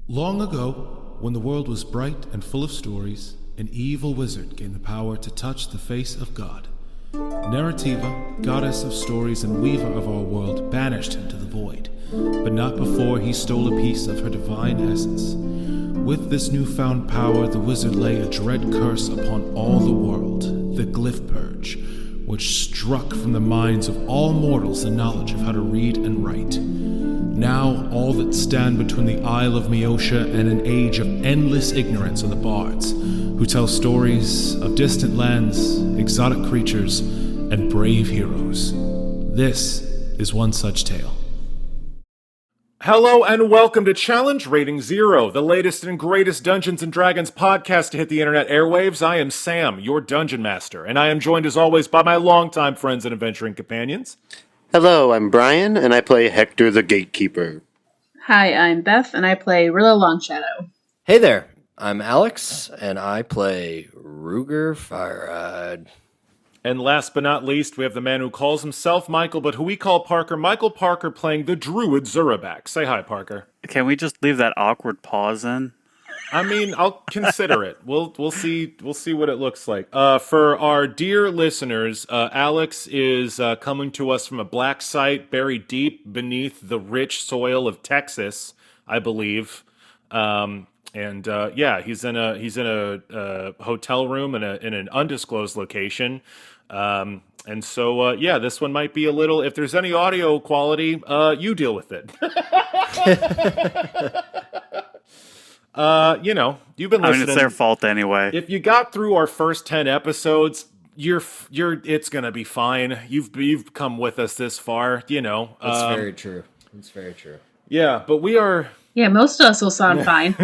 Long ago, when the world was bright and full of stories, an evil wizard gained the power to touch the face of God. Narrativa, goddess of stories and weaver of our world, banished him to the void, but not before he stole a piece of her divine essence. With this newfound power, the wizard lay a dread curse upon all the world, the Glyph Purge, which struck from the minds of all mortals the knowledge of how to read and write. Now, all that stand between the Isle of Meotia and an age of endless ignorance are the bards, who tell stories of distant lands, exotic creatures, and brave heroes. This is one such tale. Hello and welcome to Challenge Rating Zero, the latest and greatest Dungeons & Dragons podcast to hit the internet airwaves. I am Sam, your Dungeon Master, and I am joined as always by my longtime friends and adventuring companions. Hello, I'm Brian, and I play Hektor the Gatekeeper. Hi, I'm Beth, and I play Rilla Longshadow. Hey there, I'm Alex, and I play Ruger Fireeyed. And last but not least, we have the man who calls himself Michael, but who we call Parker. Michael Parker playing the druid Zurabak. Say hi, Parker. Can we just leave that awkward pause in? I mean, I'll consider it. We'll see what it looks like. For our dear listeners, Alex is coming to us from a black site buried deep beneath the rich soil of Texas, I believe. He's in a hotel room in an undisclosed location. This one might be a little. If there's any audio quality, you deal with it. You've been listening. I mean, it's their fault anyway. If you got through our first 10 episodes, it's gonna be fine. You've come with us this far, That's very true. It's very true. Yeah, but we are. Yeah, most of us will sound fine.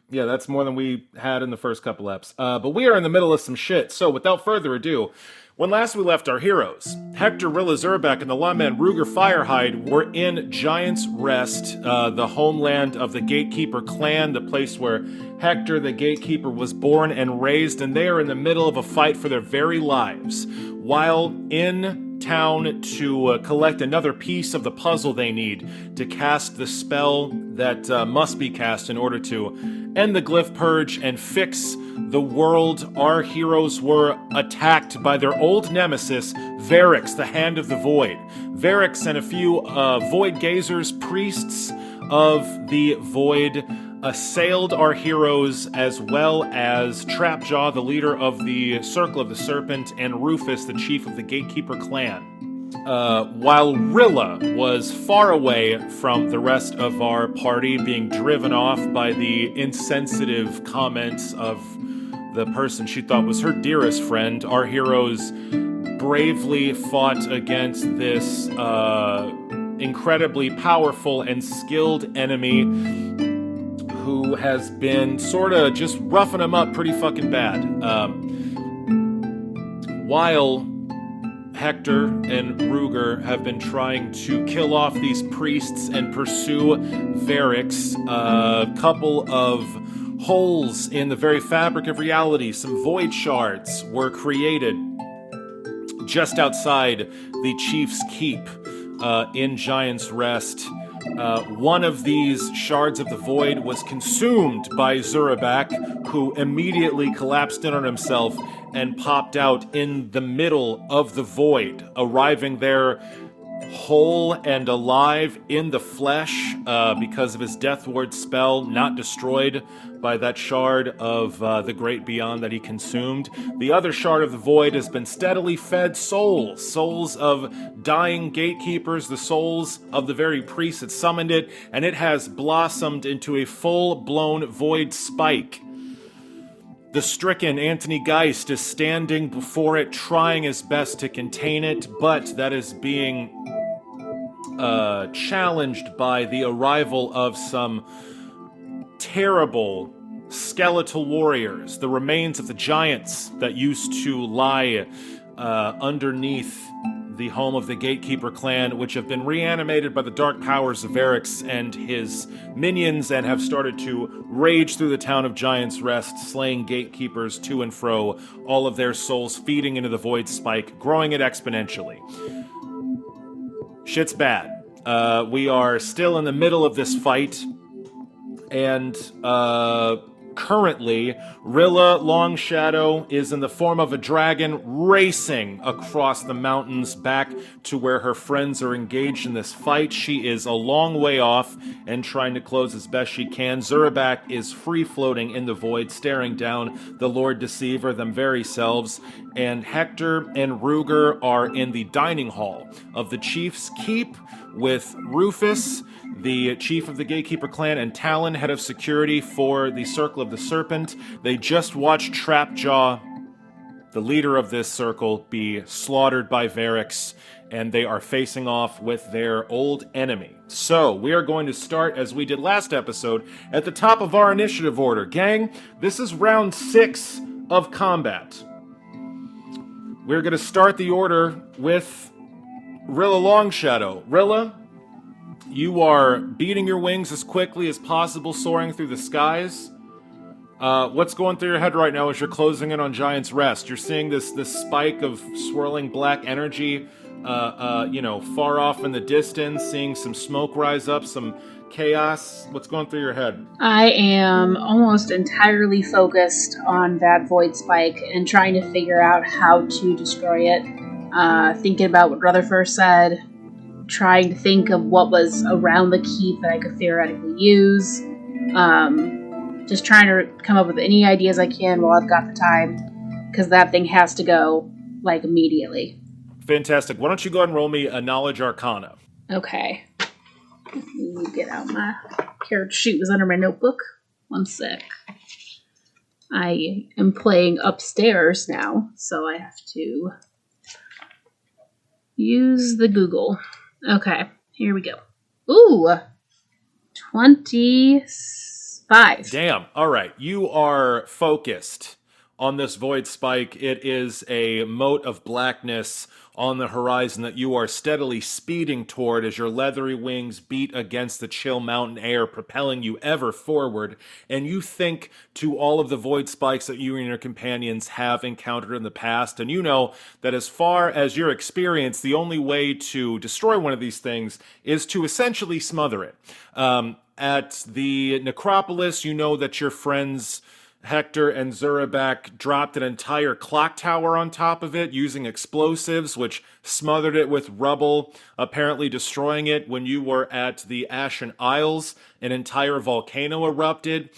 Yeah, that's more than we had in the first couple eps. But we are in the middle of some shit. So without further ado, when last we left our heroes, Hektor, Rilla, Zurabak, and the lawman Ruger Fireeyed were in Giant's Rest, the homeland of the Gatekeeper clan, the place where Hektor the Gatekeeper was born and raised, and they are in the middle of a fight for their very lives. While in town to collect another piece of the puzzle they need to cast the spell that must be cast in order to end the Glyph Purge and fix the world, our heroes were attacked by their old nemesis, Varix, the Hand of the Void. Varix and a few Void Gazers, priests of the Void, assailed our heroes, as well as Trapjaw, the leader of the Circle of the Serpent, and Rufus, the chief of the Gatekeeper clan. While Rilla was far away from the rest of our party, being driven off by the insensitive comments of the person she thought was her dearest friend, our heroes bravely fought against this incredibly powerful and skilled enemy who has been sort of just roughing them up pretty fucking bad. While Hektor and Ruger have been trying to kill off these priests and pursue Varix, a couple of holes in the very fabric of reality, some void shards, were created just outside the Chief's Keep in Giant's Rest. One of these shards of the void was consumed by Zurabak, who immediately collapsed in on himself and popped out in the middle of the void, arriving there whole and alive in the flesh because of his Death Ward spell, not destroyed by that shard of the Great Beyond that he consumed. The other shard of the void has been steadily fed souls of dying gatekeepers, the souls of the very priests that summoned it, and it has blossomed into a full-blown void spike. The stricken Anthony Geist is standing before it, trying his best to contain it, but that is being challenged by the arrival of some terrible skeletal warriors, the remains of the giants that used to lie underneath the home of the Gatekeeper clan, which have been reanimated by the dark powers of Varix and his minions and have started to rage through the town of Giant's Rest, slaying gatekeepers to and fro, all of their souls feeding into the void spike, growing it exponentially. Shit's bad. We are still in the middle of this fight, and currently, Rilla Longshadow is in the form of a dragon racing across the mountains back to where her friends are engaged in this fight. She is a long way off and trying to close as best she can. Zurabak is free-floating in the void, staring down the Lord Deceiver, them very selves, and Hektor and Ruger are in the dining hall of the Chief's Keep with Rufus, the chief of the Gatekeeper clan, and Talon, head of security for the Circle of the Serpent. They just watched Trapjaw, the leader of this circle, be slaughtered by Varix, and they are facing off with their old enemy. So, we are going to start, as we did last episode, at the top of our initiative order. Gang, this is round 6 of combat. We're going to start the order with Rilla Longshadow. Rilla, you are beating your wings as quickly as possible, soaring through the skies. What's going through your head right now as you're closing in on Giant's Rest? You're seeing this spike of swirling black energy, far off in the distance, seeing some smoke rise up, some chaos. What's going through your head? I am almost entirely focused on that void spike and trying to figure out how to destroy it. Thinking about what Rutherford said, trying to think of what was around the keep that I could theoretically use. Just trying to come up with any ideas I can while I've got the time, because that thing has to go, immediately. Fantastic. Why don't you go ahead and roll me a Knowledge Arcana? Okay. Let me get out my carrot sheet was under my notebook. One sec. I am playing upstairs now, so I have to use the Google. Okay, here we go. Ooh, 25. Damn. All right. You are focused on this void spike. It is a mote of blackness on the horizon that you are steadily speeding toward as your leathery wings beat against the chill mountain air, propelling you ever forward. And you think to all of the void spikes that you and your companions have encountered in the past, and you know that as far as your experience, the only way to destroy one of these things is to essentially smother it. At the necropolis, you know that your friends Hektor and Zurabak dropped an entire clock tower on top of it using explosives, which smothered it with rubble, apparently destroying it. When you were at the Ashen Isles, an entire volcano erupted,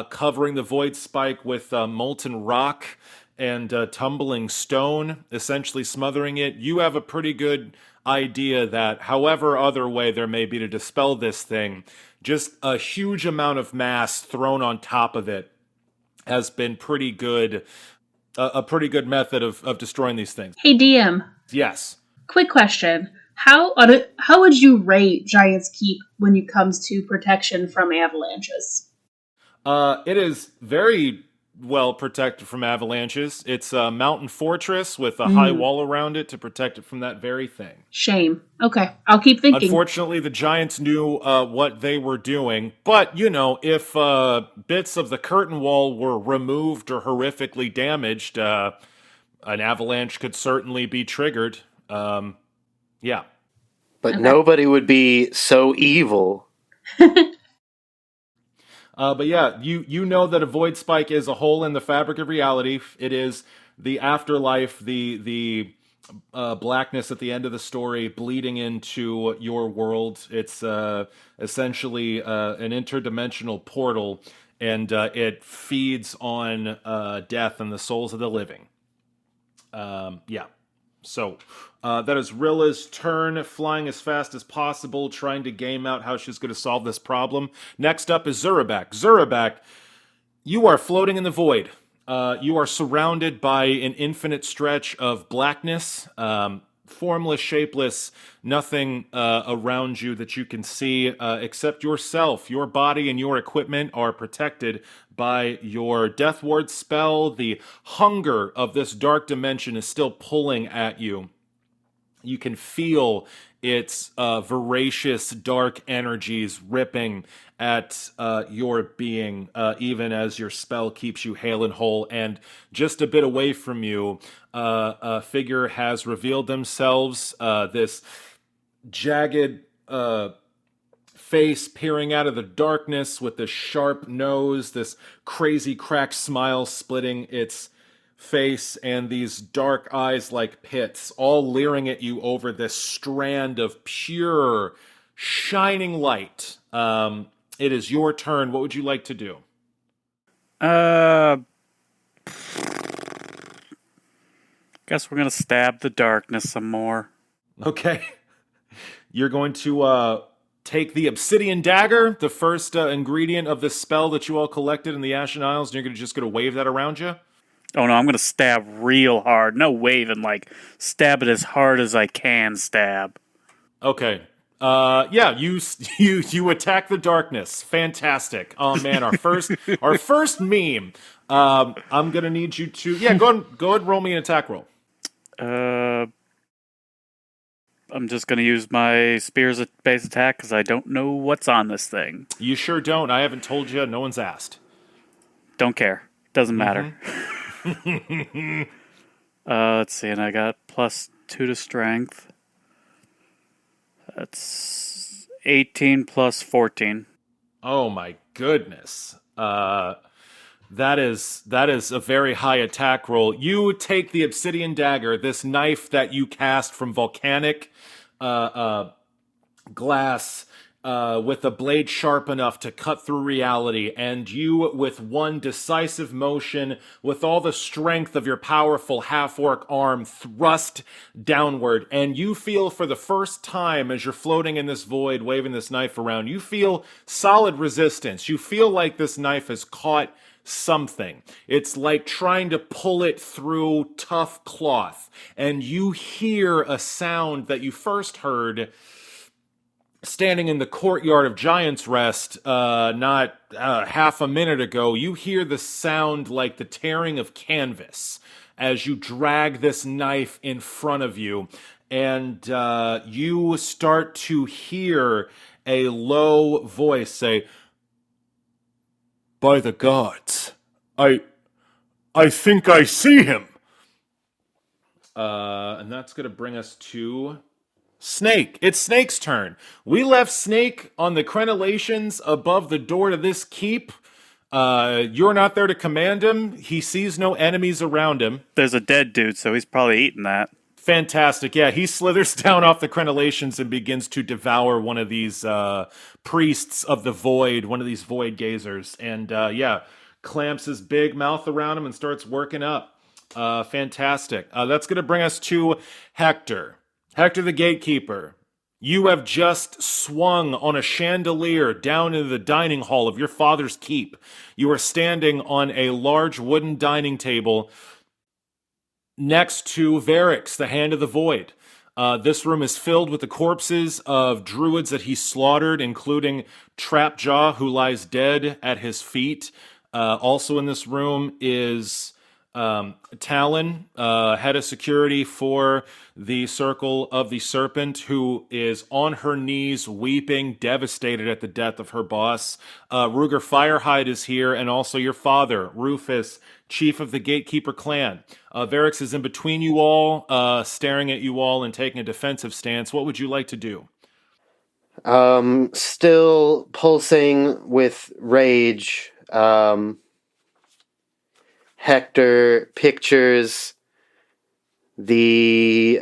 covering the void spike with molten rock and tumbling stone, essentially smothering it. You have a pretty good idea that however other way there may be to dispel this thing, just a huge amount of mass thrown on top of it has been pretty good, a pretty good method of destroying these things. Hey DM, Yes. quick question. How would you rate Giant's Keep when it comes to protection from avalanches? It is very well protected from avalanches. It's a mountain fortress with a high wall around it to protect it from that very thing. Shame. Okay, I'll keep thinking. Unfortunately, the Giants knew what they were doing, but, you know, if bits of the curtain wall were removed or horrifically damaged, an avalanche could certainly be triggered. Yeah. But nobody would be so evil. But yeah, you know that a void spike is a hole in the fabric of reality. It is the afterlife, the blackness at the end of the story bleeding into your world. It's essentially an interdimensional portal, and it feeds on death and the souls of the living. Yeah. So, that is Rilla's turn, flying as fast as possible, trying to game out how she's going to solve this problem. Next up is Zurabak. Zurabak, you are floating in the void. You are surrounded by an infinite stretch of blackness, formless, shapeless, nothing around you that you can see except yourself. Your body and your equipment are protected by your Death Ward spell. The hunger of this dark dimension is still pulling at you. You can feel its voracious dark energies ripping at your being, even as your spell keeps you hale and whole. And just a bit away from you, a figure has revealed themselves, this jagged face peering out of the darkness with this sharp nose, this crazy cracked smile splitting its face, and these dark eyes like pits, all leering at you over this strand of pure, shining light. It is your turn. What would you like to do? Guess we're gonna stab the darkness some more. Okay. You're going to take the obsidian dagger, the first ingredient of this spell that you all collected in the Ashen Isles, and you're just going to wave that around you? Oh no, I'm gonna stab real hard. No waving, like stab it as hard as I can stab. Okay. Yeah, you attack the darkness. Fantastic. Oh man, our first meme. I'm gonna need you to go ahead and roll me an attack roll. I'm just gonna use my spear's base attack because I don't know what's on this thing. You sure don't. I haven't told you. No one's asked. Don't care. Doesn't matter. Let's see, and I got +2 to strength. That's 18 plus 14. Oh my goodness. That is a very high attack roll. You take the obsidian dagger, this knife that you cast from volcanic glass, with a blade sharp enough to cut through reality, and you, with one decisive motion, with all the strength of your powerful half-orc arm, thrust downward, and you feel for the first time as you're floating in this void, waving this knife around, you feel solid resistance. You feel like this knife has caught something. It's like trying to pull it through tough cloth, and you hear a sound that you first heard standing in the courtyard of Giant's Rest, not half a minute ago. You hear the sound like the tearing of canvas as you drag this knife in front of you, and you start to hear a low voice say, "By the gods, I think I see him." And that's going to bring us to Snake. It's Snake's turn. We left Snake on the crenellations above the door to this keep. You're not there to command him. He sees no enemies around him. There's a dead dude, so he's probably eating that. Fantastic. Yeah, he slithers down off the crenellations and begins to devour one of these priests of the void, one of these void gazers. And clamps his big mouth around him and starts working up. Fantastic. That's going to bring us to Hektor. Hektor the Gatekeeper, you have just swung on a chandelier down into the dining hall of your father's keep. You are standing on a large wooden dining table next to Varix, the Hand of the Void. This room is filled with the corpses of druids that he slaughtered, including Trapjaw, who lies dead at his feet. Also in this room is Talon, head of security for the Circle of the Serpent, who is on her knees weeping, devastated at the death of her boss. Ruger Firehide is here, and also your father, Rufus, chief of the Gatekeeper clan. Varix is in between you all, staring at you all and taking a defensive stance. What would you like to do? Still pulsing with rage, Hektor pictures the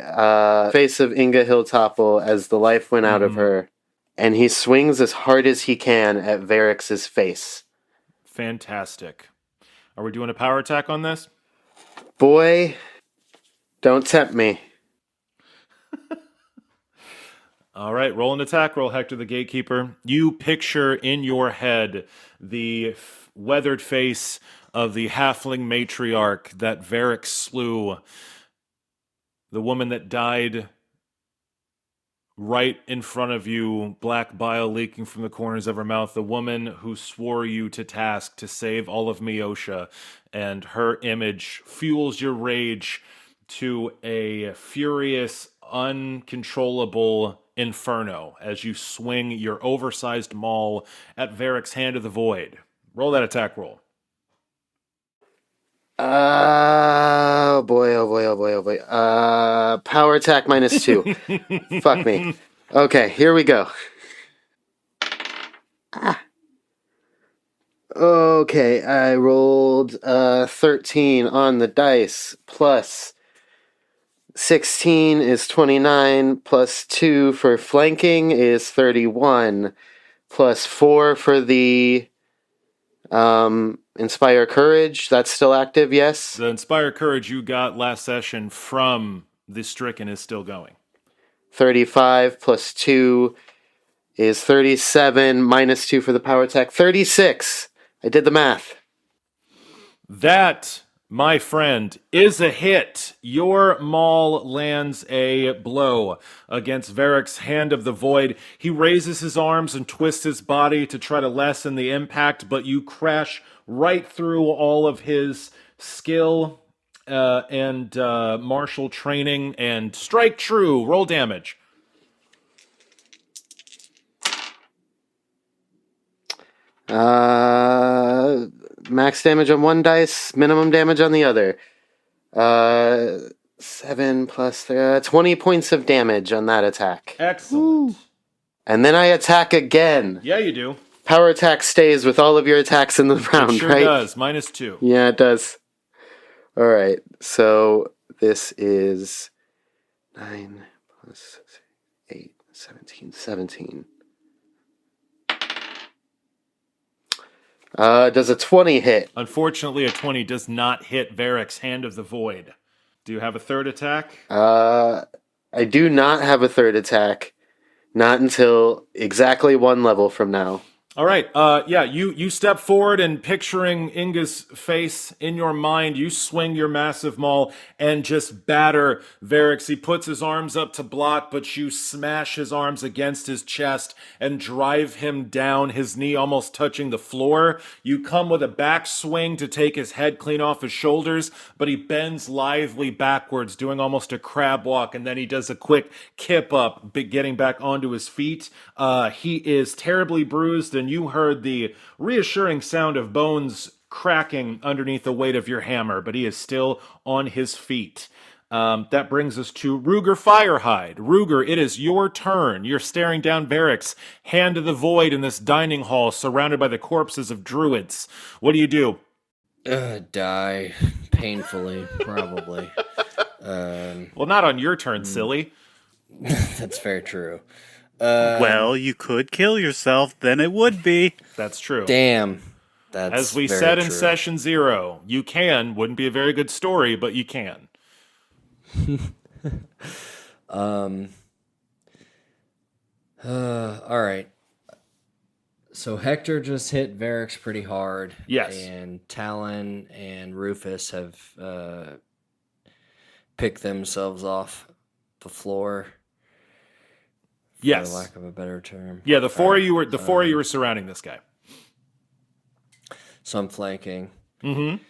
face of Inga Hilltopple as the life went out of her, and he swings as hard as he can at Varix's face. Fantastic. Are we doing a power attack on this? Boy, don't tempt me. All right, roll an attack roll, Hektor the Gatekeeper. You picture in your head the weathered face of the halfling matriarch that Varix slew, the woman that died right in front of you, black bile leaking from the corners of her mouth, the woman who swore you to task to save all of Meosha, and her image fuels your rage to a furious, uncontrollable inferno as you swing your oversized maul at Varix, Hand of the Void. Roll that attack roll. Oh boy, oh boy, oh boy, oh boy. Power attack -2. Fuck me. Okay, here we go. Okay, I rolled 13 on the dice, plus 16 is 29, plus 2 for flanking is 31, plus 4 for the Inspire Courage. That's still active, yes? The Inspire Courage you got last session from the Stricken is still going. 35 plus 2 is 37, minus 2 for the power attack. 36! I did the math. That, my friend, is a hit. Your maul lands a blow against Varric's Hand of the Void. He raises his arms and twists his body to try to lessen the impact, but you crash right through all of his skill and martial training and strike true. Roll damage. Max damage on one dice, minimum damage on the other. 7 plus 20 points of damage on that attack. Excellent. Woo. And then I attack again. Yeah, you do. Power attack stays with all of your attacks in the round, It sure right? does. Minus 2. Yeah, it does. All right. So this is 9 plus 8, 17. Does a 20 hit? Unfortunately, a 20 does not hit Varric's Hand of the Void. Do you have a third attack? I do not have a third attack. Not until exactly one level from now. All right. You step forward and picturing Inga's face in your mind, you swing your massive maul and just batter Varrix. He puts his arms up to block, but you smash his arms against his chest and drive him down, his knee almost touching the floor. You come with a back swing to take his head clean off his shoulders, but he bends lithely backwards, doing almost a crab walk, and then he does a quick kip up, getting back onto his feet. He is terribly bruised, and you heard the reassuring sound of bones cracking underneath the weight of your hammer, but he is still on his feet. That brings us to Ruger Firehide. Ruger, it is your turn. You're staring down Varric's Hand of the Void in this dining hall surrounded by the corpses of druids. What do you do? Die painfully, probably. Well, not on your turn, silly. That's very true. Well, you could kill yourself, then it would be. That's true. Damn. That's As we very said in true. session 0, you can. Wouldn't be a very good story, but you can. All right. So Hector just hit Varrix pretty hard. Yes. And Talon and Rufus have picked themselves off the floor. Yes. For lack of a better term. Yeah, the four of you were surrounding this guy. So I'm flanking. Mm-hmm.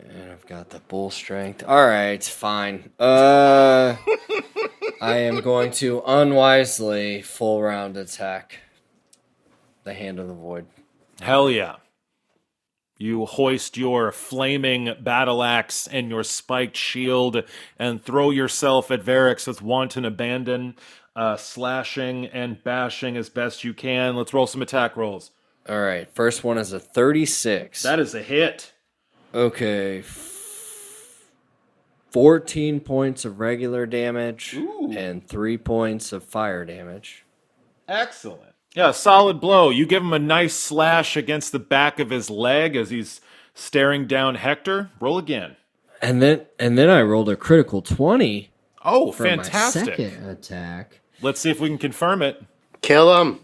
And I've got the bull strength. All right, fine. I am going to unwisely full round attack the Hand of the Void. Hell yeah. You hoist your flaming battle axe and your spiked shield and throw yourself at Varrix with wanton abandon, slashing and bashing as best you can. Let's roll some attack rolls. All right, first one is a 36. That is a hit. Okay. 14 points of regular damage and 3 points of fire damage. Excellent. Yeah, solid blow. You give him a nice slash against the back of his leg as he's staring down Hector. Roll again. And then I rolled a critical 20. Oh, for fantastic. my second attack. Let's see if we can confirm it. Kill him.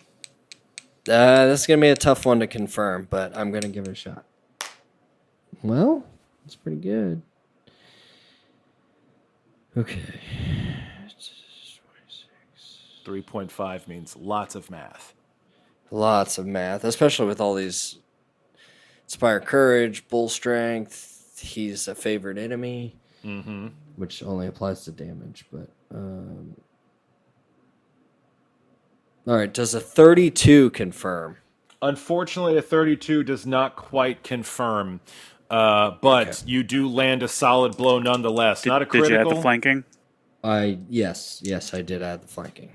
This is going to be a tough one to confirm, but I'm going to give it a shot. Well, that's pretty good. Okay. 3.5 means lots of math. Lots of math, especially with all these Inspire Courage, Bull Strength. He's a favorite enemy, which only applies to damage. But all right, does a 32 confirm? Unfortunately, a 32 does not quite confirm, but you do land a solid blow nonetheless. Not a critical. Did you add the flanking? Yes, I did add the flanking.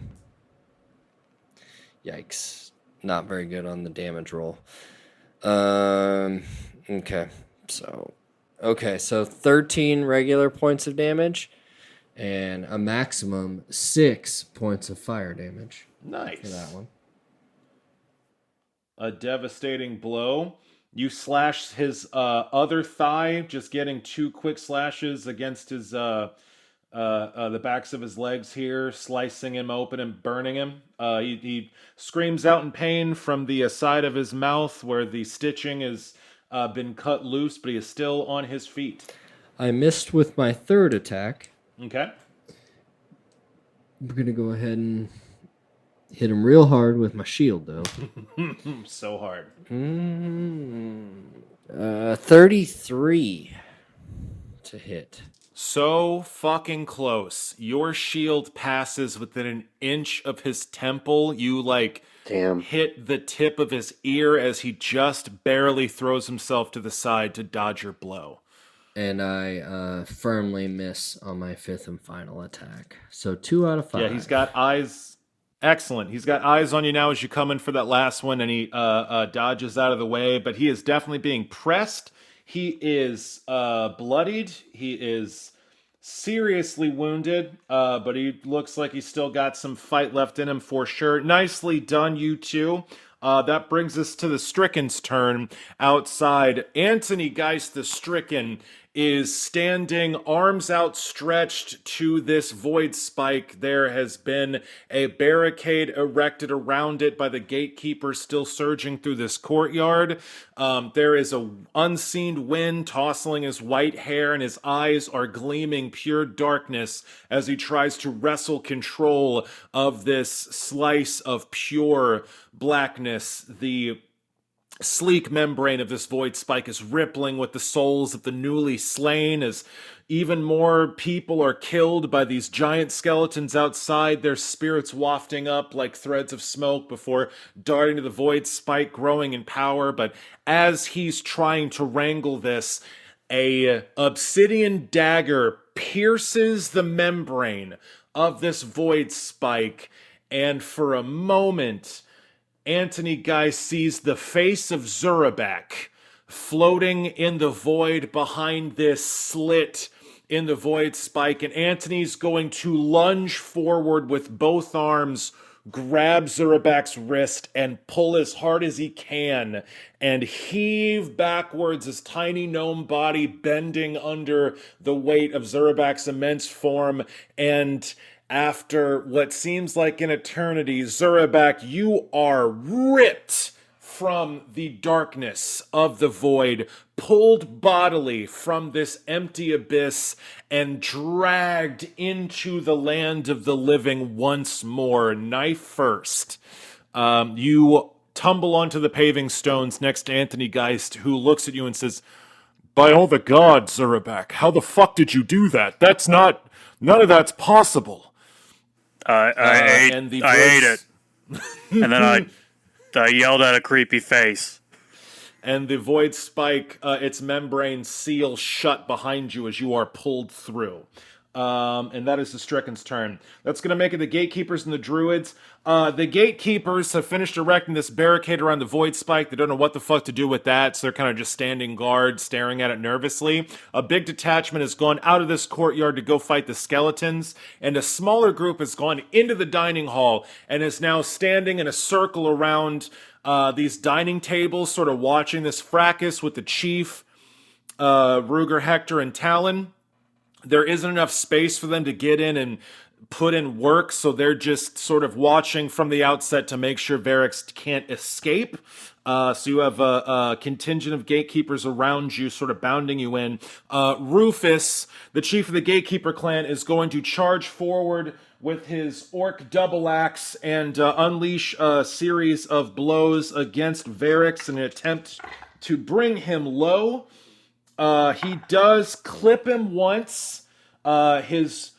Yikes. Not very good on the damage roll. Okay. So 13 regular points of damage and a maximum 6 points of fire damage. Nice. For that one. A devastating blow. You slash his other thigh, just getting 2 quick slashes against his the backs of his legs here, slicing him open and burning him. He screams out in pain from the side of his mouth where the stitching has been cut loose, but he is still on his feet. I missed with my third attack. Okay. We're going to go ahead and hit him real hard with my shield, though. So hard. 33 to hit. So fucking close. Your shield passes within an inch of his temple. You, Damn. hit the tip of his ear as he just barely throws himself to the side to dodge your blow. And I firmly miss on my 5th and final attack. So 2 out of 5. Yeah, he's got eyes. Excellent. He's got eyes on you now as you come in for that last one, and he dodges out of the way. But he is definitely being pressed. He is bloodied. He is seriously wounded, but he looks like he's still got some fight left in him for sure. Nicely done, you two. That brings us to the Stricken's turn outside. Anthony Geist the Stricken is standing, arms outstretched to this void spike. There has been a barricade erected around it by the gatekeeper still surging through this courtyard. There is a unseen wind tossing his white hair, and his eyes are gleaming pure darkness as he tries to wrestle control of this slice of pure blackness. The sleek membrane of this void spike is rippling with the souls of the newly slain as even more people are killed by these giant skeletons outside, their spirits wafting up like threads of smoke before darting to the void spike, growing in power. But as he's trying to wrangle this, a obsidian dagger pierces the membrane of this void spike, and for a moment Anthony Geist sees the face of Zurabak floating in the void behind this slit in the void spike, and Anthony's going to lunge forward with both arms, grab Zurabak's wrist, and pull as hard as he can, and heave backwards, his tiny gnome body bending under the weight of Zurabak's immense form. And after what seems like an eternity, Zurabak, you are ripped from the darkness of the void, pulled bodily from this empty abyss, and dragged into the land of the living once more, knife first. You tumble onto the paving stones next to Anthony Geist, who looks at you and says, "By all the gods, Zurabak, how the fuck did you do that? None of that's possible." I ate it. And then I yelled at a creepy face. And the void spike, its membrane seals shut behind you as you are pulled through. And that is the Stricken's turn. That's going to make it the Gatekeepers and the Druids. The Gatekeepers have finished erecting this barricade around the void spike. They don't know what the fuck to do with that, so they're kind of just standing guard, staring at it nervously. A big detachment has gone out of this courtyard to go fight the skeletons, and a smaller group has gone into the dining hall and is now standing in a circle around these dining tables, sort of watching this fracas with the chief, Ruger, Hektor, and Talon. There isn't enough space for them to get in and put in work, so they're just sort of watching from the outset to make sure Varix can't escape. So you have a contingent of gatekeepers around you, sort of bounding you in. Rufus, the chief of the Gatekeeper clan, is going to charge forward with his orc double axe and unleash a series of blows against Varix in an attempt to bring him low. He does clip him once. His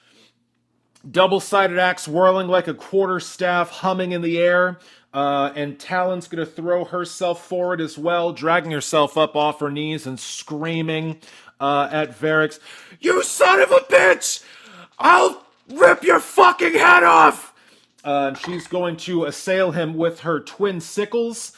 double-sided axe whirling like a quarterstaff, humming in the air. And Talon's going to throw herself forward as well, dragging herself up off her knees and screaming at Varix, "You son of a bitch! I'll rip your fucking head off!" And she's going to assail him with her twin sickles.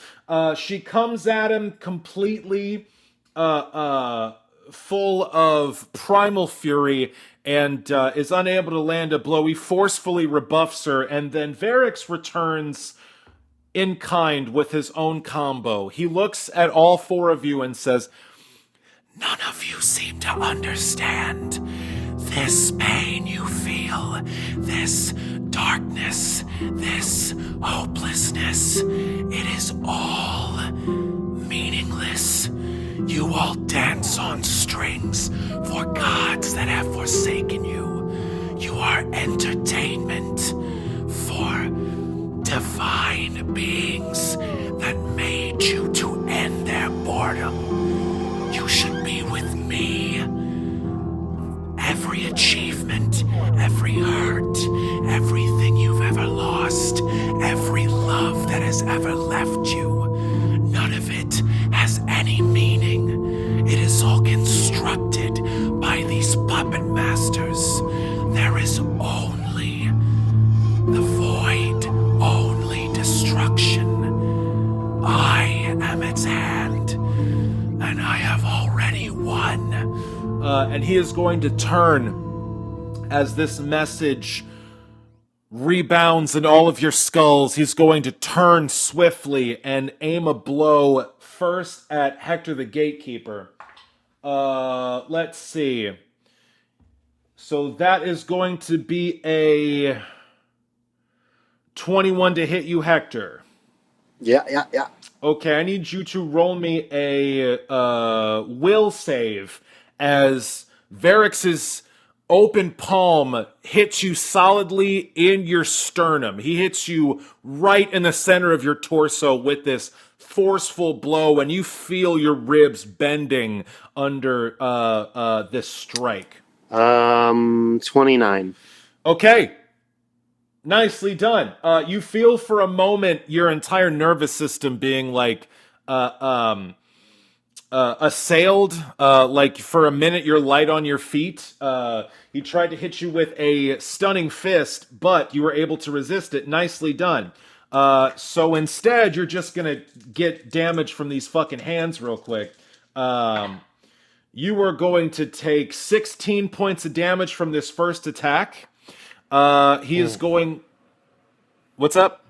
She comes at him completely full of primal fury and is unable to land a blow. He forcefully rebuffs her, and then Varix returns in kind with his own combo. He looks at all four of you and says, "None of you seem to understand. This pain you feel, this darkness, this hopelessness, it is all meaningless. You all dance on strings for gods that have forsaken you. You are entertainment for divine beings that made you to end their boredom. You should be with me. Every achievement, every hurt, everything you've ever lost, every love that has ever left you, none of it has any meaning. It is all constructed by these puppet masters. There is only the void, only destruction. I am its hand, and I have already won." And he is going to turn as this message rebounds in all of your skulls. He's going to turn swiftly and aim a blow first at Hektor the Gatekeeper. Let's see. So that is going to be a 21 to hit you, Hektor. Yeah. Okay, I need you to roll me a will save as Varix's open palm hits you solidly in your sternum. He hits you right in the center of your torso with this forceful blow, and you feel your ribs bending under this strike. 29. Okay. Nicely done. You feel for a moment your entire nervous system being like assailed. Like for a minute you're light on your feet. He tried to hit you with a stunning fist, but you were able to resist it. Nicely done. So instead, you're just gonna get damage from these fucking hands real quick. You are going to take 16 points of damage from this first attack. He is going... What's up?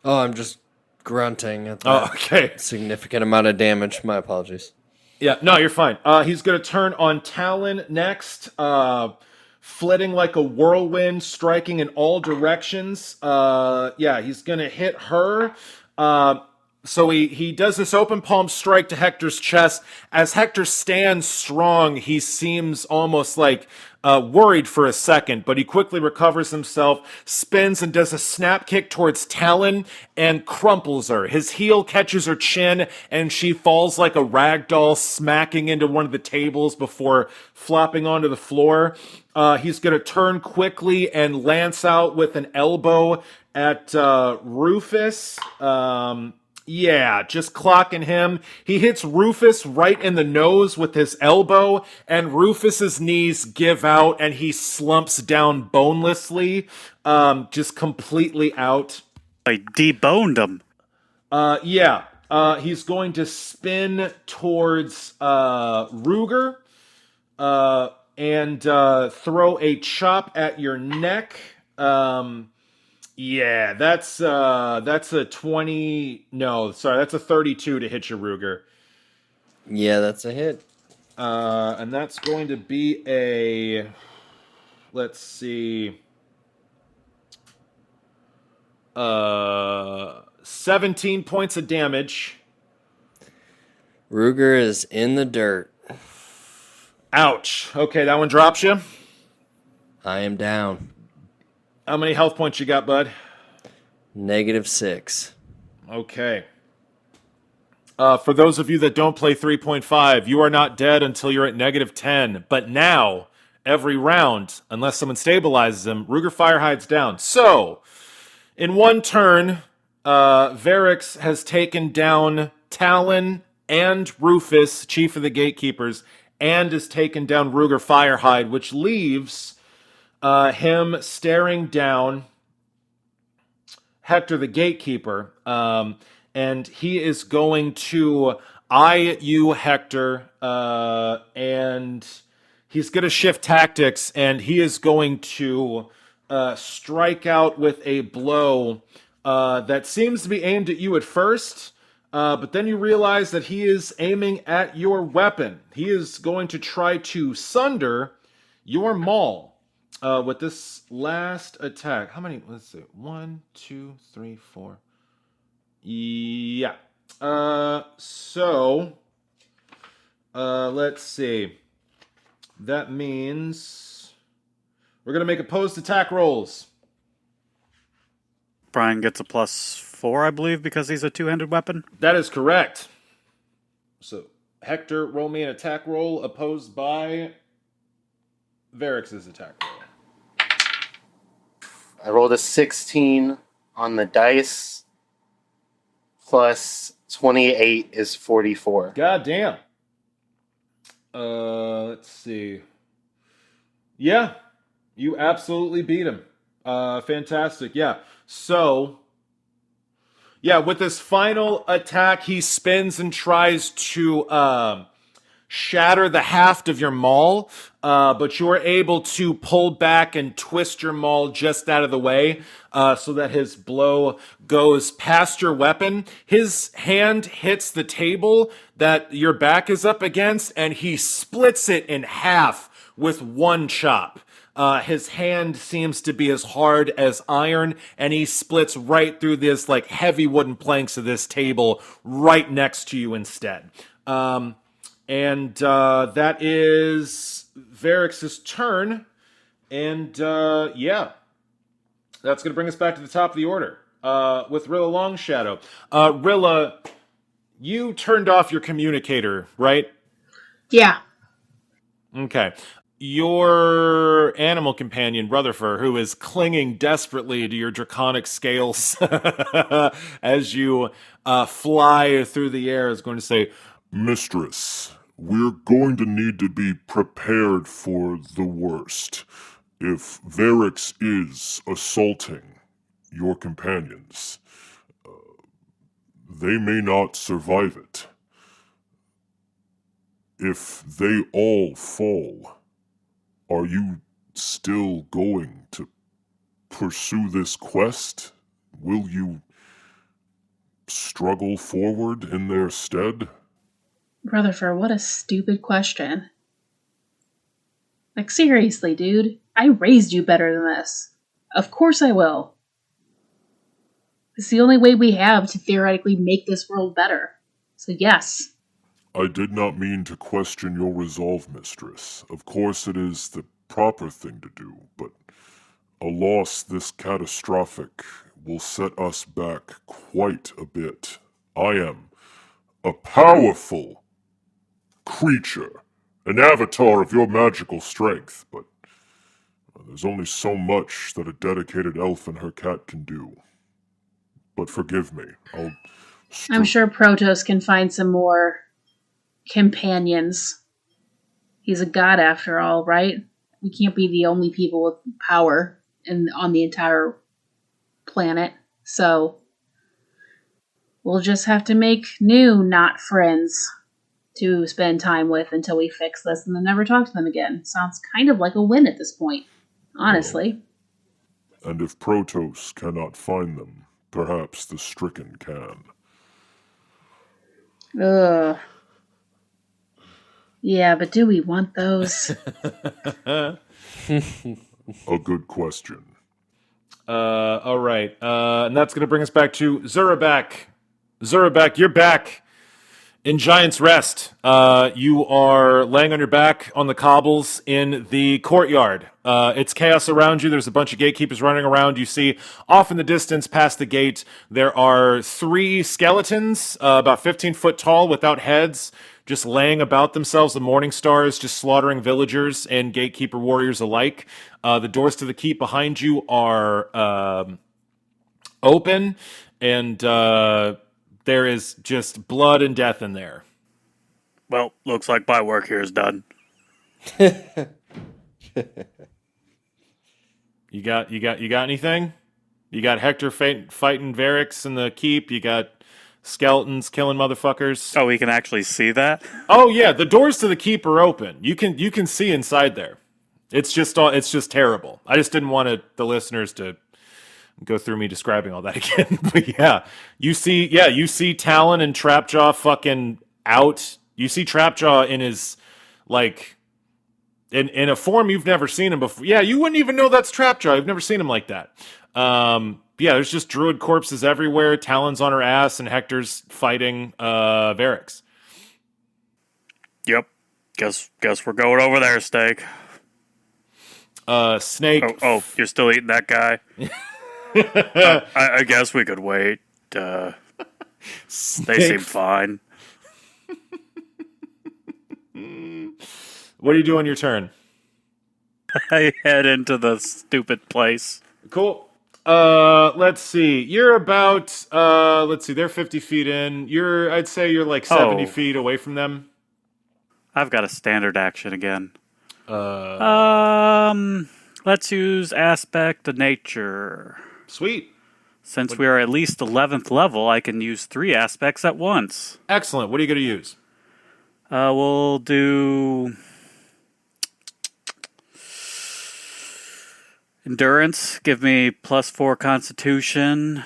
Oh, I'm just grunting at Oh, that okay. significant amount of damage. My apologies. Yeah, no, you're fine. He's going to turn on Talon next, flitting like a whirlwind, striking in all directions. Yeah, he's going to hit her. So he does this open palm strike to Hektor's chest. As Hektor stands strong, he seems almost like worried for a second, but he quickly recovers himself, spins and does a snap kick towards Talon and crumples her. His heel catches her chin and she falls like a rag doll, smacking into one of the tables before flopping onto the floor. He's going to turn quickly and lance out with an elbow at Rufus. Yeah, just clocking him. He hits Rufus right in the nose with his elbow, and Rufus's knees give out, and he slumps down bonelessly, just completely out. I deboned him. Yeah. He's going to spin towards Ruger and throw a chop at your neck. Yeah, that's a 20. No, sorry, that's a 32 to hit your Ruger. Yeah, that's a hit. And that's going to be a... Let's see... 17 points of damage. Ruger is in the dirt. Ouch. Okay, that one drops you. I am down. How many health points you got, bud? -6. Okay. For those of you that don't play 3.5, you are not dead until you're at -10. But now, every round, unless someone stabilizes him, Ruger Fire hides down. So, in one turn, Varix has taken down Talon and Rufus, Chief of the Gatekeepers, and has taken down Ruger Firehide, which leaves him staring down Hektor the gatekeeper, and he is going to eye you, Hektor, and he's going to shift tactics, and he is going to strike out with a blow that seems to be aimed at you at first. But then you realize that he is aiming at your weapon. He is going to try to sunder your maul with this last attack. How many? Let's see. 1, 2, 3, 4. Yeah. Let's see. That means we're going to make opposed attack rolls. Brian gets a +4, I believe, because he's a two-handed weapon. That is correct. So, Hektor, roll me an attack roll opposed by Varrix's attack roll. I rolled a 16 on the dice, plus 28 is 44. God damn. Let's see. Yeah, you absolutely beat him. Fantastic. Yeah. So, yeah, with this final attack, he spins and tries to shatter the haft of your maul, but you're able to pull back and twist your maul just out of the way so that his blow goes past your weapon. His hand hits the table that your back is up against, and he splits it in half with one chop. His hand seems to be as hard as iron, and he splits right through this like heavy wooden planks of this table right next to you instead. And that is Varrix's turn. And yeah, that's going to bring us back to the top of the order with Rilla Longshadow. Rilla, you turned off your communicator, right? Yeah. Okay. Your animal companion, Rutherford, who is clinging desperately to your draconic scales as you fly through the air, is going to say, Mistress, we're going to need to be prepared for the worst. If Varrix is assaulting your companions, they may not survive it. If they all fall, are you still going to pursue this quest? Will you struggle forward in their stead? Rutherford, what a stupid question. Like, seriously, dude. I raised you better than this. Of course I will. It's the only way we have to theoretically make this world better. So yes. I did not mean to question your resolve, mistress. Of course it is the proper thing to do, but a loss this catastrophic will set us back quite a bit. I am a powerful creature, an avatar of your magical strength, but there's only so much that a dedicated elf and her cat can do. But forgive me, I'm sure Protos can find some more companions. He's a god after all, right? We can't be the only people with power on the entire planet. So we'll just have to make new not friends to spend time with until we fix this and then never talk to them again. Sounds kind of like a win at this point, honestly. And if Protos cannot find them, perhaps the stricken can. Ugh. Yeah, but do we want those? A good question. all right. And that's going to bring us back to Zurabak. Zurabak, you're back in Giant's Rest. You are laying on your back on the cobbles in the courtyard. It's chaos around you. There's a bunch of gatekeepers running around. You see off in the distance past the gate, there are 3 skeletons, about 15 foot tall without heads, just laying about themselves. The morning stars just slaughtering villagers and gatekeeper warriors alike. The doors to the keep behind you are open, and there is just blood and death in there. Well, looks like my work here is done. You got anything? You got Hektor fighting Varix in the keep. You got skeletons killing motherfuckers. Oh, we can actually see that? Oh yeah, the doors to the keep are open. You can see inside there. It's just terrible. I just didn't want the listeners to go through me describing all that again. But you see Talon and Trapjaw fucking out. You see Trapjaw in his like in a form you've never seen him before. Yeah, you wouldn't even know that's Trapjaw. You've never seen him like that. There's just druid corpses everywhere. Talon's on her ass, and Hektor's fighting Varix. Yep. Guess we're going over there, Steak. Snake. Oh, you're still eating that guy? I guess we could wait. They seem fine. What do you do on your turn? I head into the stupid place. Cool. Let's see. You're about they're 50 feet in. I'd say you're like 70 feet away from them. I've got a standard action again. Let's use aspect of nature. Sweet. Since we are at least 11th level, I can use 3 aspects at once. Excellent. What are you going to use? We'll do endurance. Give me +4 constitution.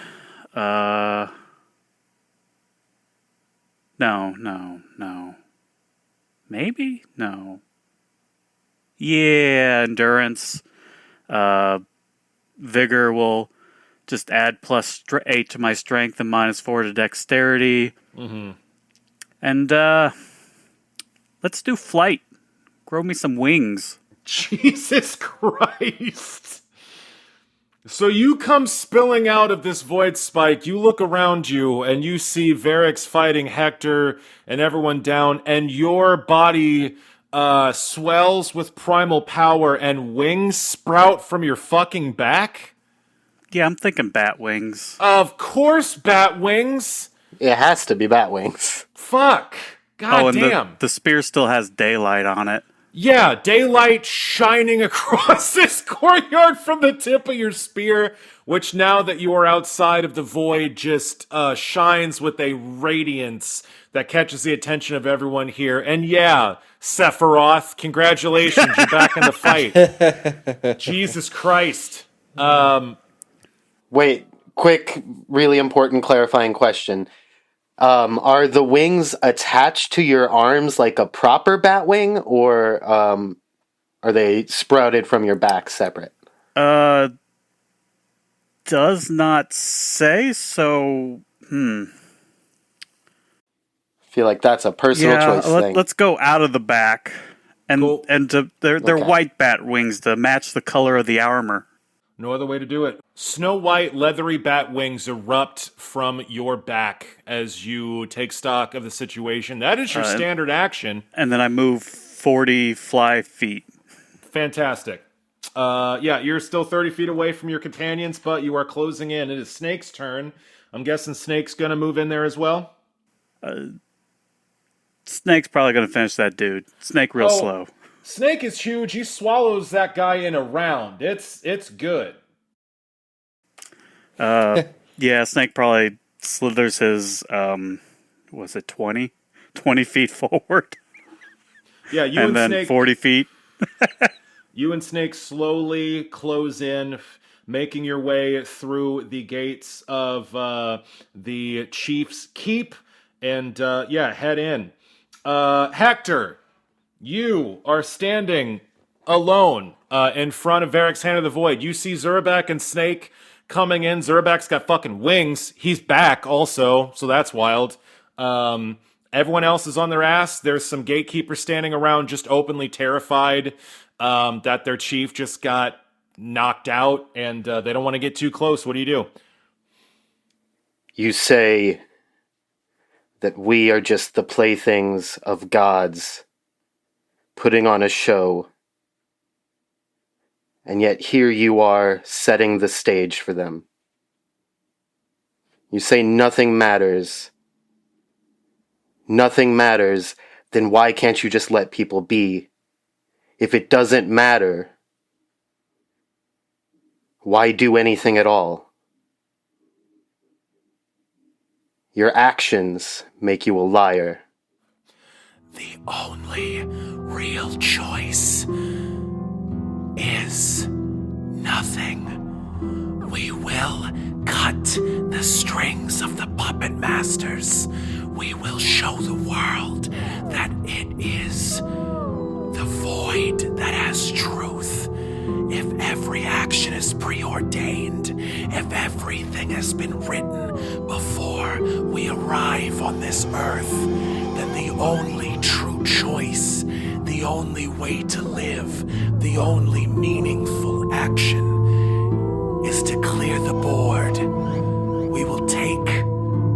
No. Maybe? No. Yeah, endurance. Vigor will just add +8 to my strength and -4 to dexterity. Mm-hmm. And let's do flight. Grow me some wings. Jesus Christ. So you come spilling out of this void spike, you look around you, and you see Varix fighting Hektor and everyone down, and your body swells with primal power and wings sprout from your fucking back? Yeah, I'm thinking bat wings. Of course, bat wings. It has to be bat wings. Fuck. God damn. The spear still has daylight on it. Yeah, daylight shining across this courtyard from the tip of your spear, which now that you are outside of the void just shines with a radiance that catches the attention of everyone here. And yeah, Sephiroth, congratulations, you're back in the fight. Jesus Christ. Wait, quick, really important clarifying question. Are the wings attached to your arms like a proper bat wing, or are they sprouted from your back separate? Does not say, so I feel like that's a personal choice thing. Let's go out of the back. And Cool. They're Okay. white bat wings to match the color of the armor. No other way to do it. Snow white, leathery bat wings erupt from your back as you take stock of the situation. That is your standard action. And then I move 40 fly feet. Fantastic. You're still 30 feet away from your companions, but you are closing in. It is Snake's turn. I'm guessing Snake's going to move in there as well? Snake's probably going to finish that dude. Snake real slow. Snake is huge. He swallows that guy in a round. It's good. Yeah, Snake probably slithers his, was it 20? 20 feet forward. Yeah, and then Snake, 40 feet. You and Snake slowly close in, making your way through the gates of the Chief's Keep, and head in. Hektor, you are standing alone in front of Varric's Hand of the Void. You see Zurabak and Snake coming in. Zurabak's got fucking wings. He's back also, so that's wild. Everyone else is on their ass. There's some gatekeepers standing around just openly terrified that their chief just got knocked out, and they don't want to get too close. What do you do? You say that we are just the playthings of gods putting on a show, and yet here you are setting the stage for them. You say nothing matters. Nothing matters, then why can't you just let people be? If it doesn't matter, why do anything at all? Your actions make you a liar. The only real choice is nothing. We will cut the strings of the puppet masters. We will show the world that it is the void that has truth. If every action is preordained, if everything has been written before we arrive on this earth, then the only true choice, the only way to live, the only meaningful action is to clear the board. We will take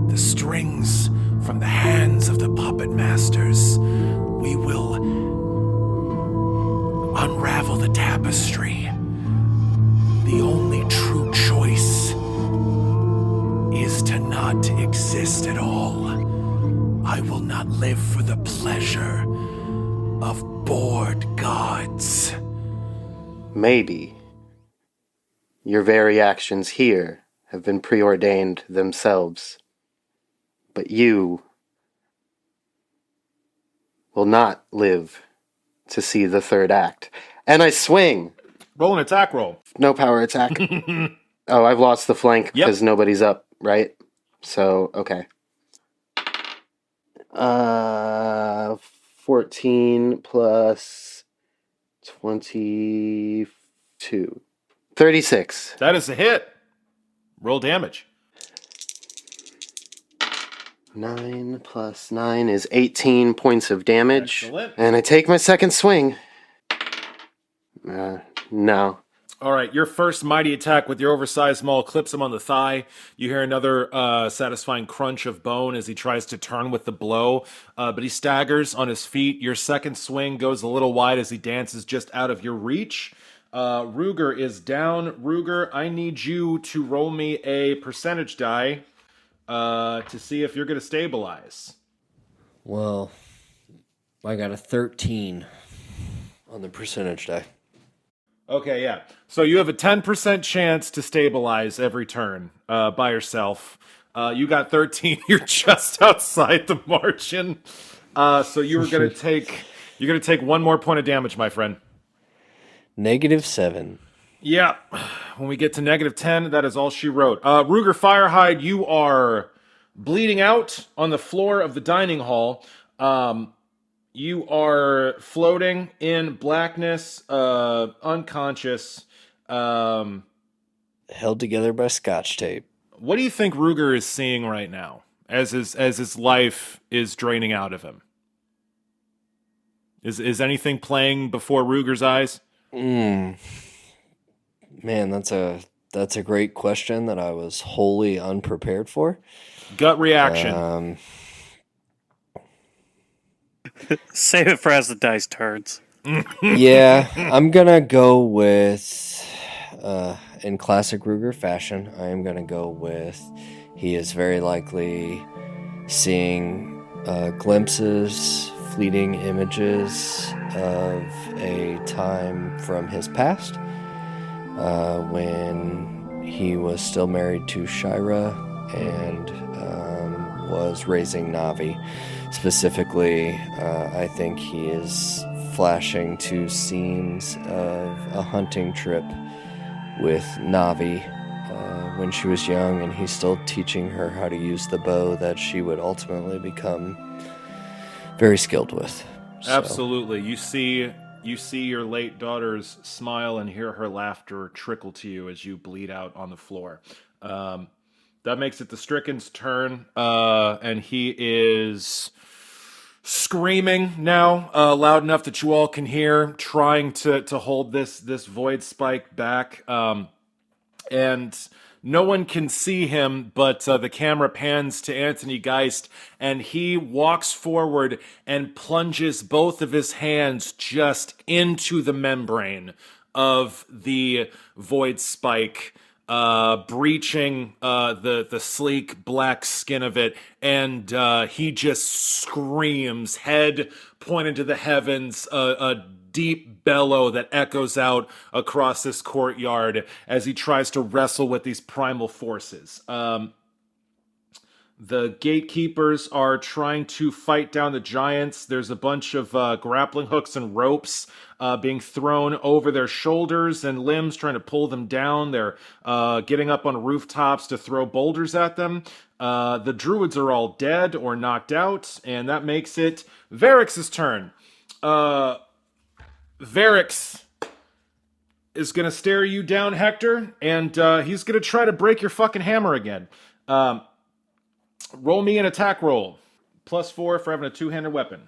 the strings from the hands of the puppet masters. We will unravel the tapestry. The only true choice is to not exist at all. I will not live for the pleasure of bored gods. Maybe your very actions here have been preordained themselves. But you will not live to see the third act. And I swing. Roll an attack roll. No power attack. Oh, I've lost the flank Yep. because nobody's up, right? So, okay. 14 plus 22. 36. That is a hit. Roll damage. 9 plus 9 is 18 points of damage. Excellent. And I take my second swing. No. All right, your first mighty attack with your oversized maul clips him on the thigh. You hear another satisfying crunch of bone as he tries to turn with the blow, but he staggers on his feet. Your second swing goes a little wide as he dances just out of your reach. Ruger is down. Ruger, I need you to roll me a percentage die to see if you're going to stabilize. Well, I got a 13 on the percentage die. Okay, yeah. So you have a 10% chance to stabilize every turn by yourself. You got 13. You're just outside the margin. So you're gonna take 1 more point of damage, my friend. -7. Yeah. When we get to -10, that is all she wrote. Ruger Firehide, you are bleeding out on the floor of the dining hall. You are floating in blackness, unconscious. Held together by scotch tape. What do you think Ruger is seeing right now as his life is draining out of him? Is anything playing before Ruger's eyes? Man, that's a great question that I was wholly unprepared for. Gut reaction. Save it for as the dice turns. Yeah, I'm gonna go with, in classic Ruger fashion, I am gonna go with he is very likely seeing glimpses, fleeting images of a time from his past when he was still married to Shira and was raising Navi. Specifically, I think he is flashing to scenes of a hunting trip with Navi when she was young, and he's still teaching her how to use the bow that she would ultimately become very skilled with. So, Absolutely. You see your late daughter's smile and hear her laughter trickle to you as you bleed out on the floor. That makes it the Stricken's turn, and he is screaming now, loud enough that you all can hear, trying to hold this void spike back, and no one can see him, but the camera pans to Anthony Geist, and he walks forward and plunges both of his hands just into the membrane of the void spike, breaching the sleek black skin of it, and he just screams, head pointed to the heavens, a deep bellow that echoes out across this courtyard as he tries to wrestle with these primal forces. The gatekeepers are trying to fight down the giants. There's a bunch of grappling hooks and ropes being thrown over their shoulders and limbs, trying to pull them down. They're getting up on rooftops to throw boulders at them. The druids are all dead or knocked out, and that makes it Varrix's turn. Varrix is going to stare you down, Hektor, and he's going to try to break your fucking hammer again. Roll me an attack roll. +4 for having a two-handed weapon.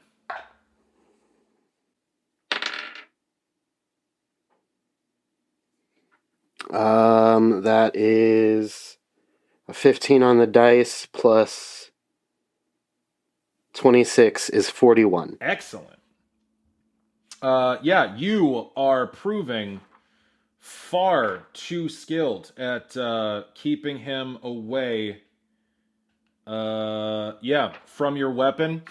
That is a 15 on the dice plus 26 is 41. Excellent. Yeah, you are proving far too skilled at keeping him away from your weapon.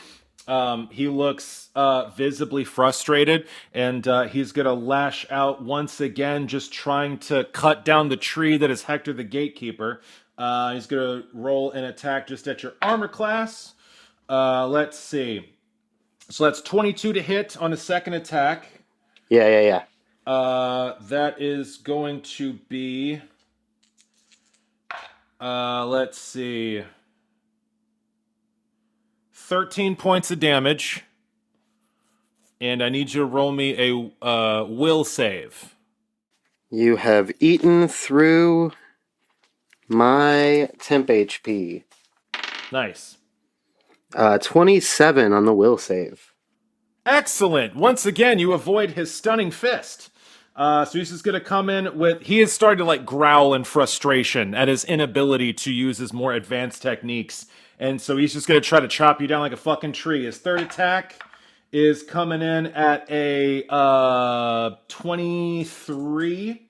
He looks visibly frustrated, and he's going to lash out once again, just trying to cut down the tree that is Hektor the Gatekeeper. He's going to roll an attack just at your armor class. Let's see. So that's 22 to hit on a second attack. Yeah. That is going to be... let's see... 13 points of damage, and I need you to roll me a will save. You have eaten through my temp HP. Nice. 27 on the will save. Excellent. Once again, you avoid his stunning fist. So he's just going to come in with... He is starting to like growl in frustration at his inability to use his more advanced techniques. And so he's just going to try to chop you down like a fucking tree. His third attack is coming in at a 23.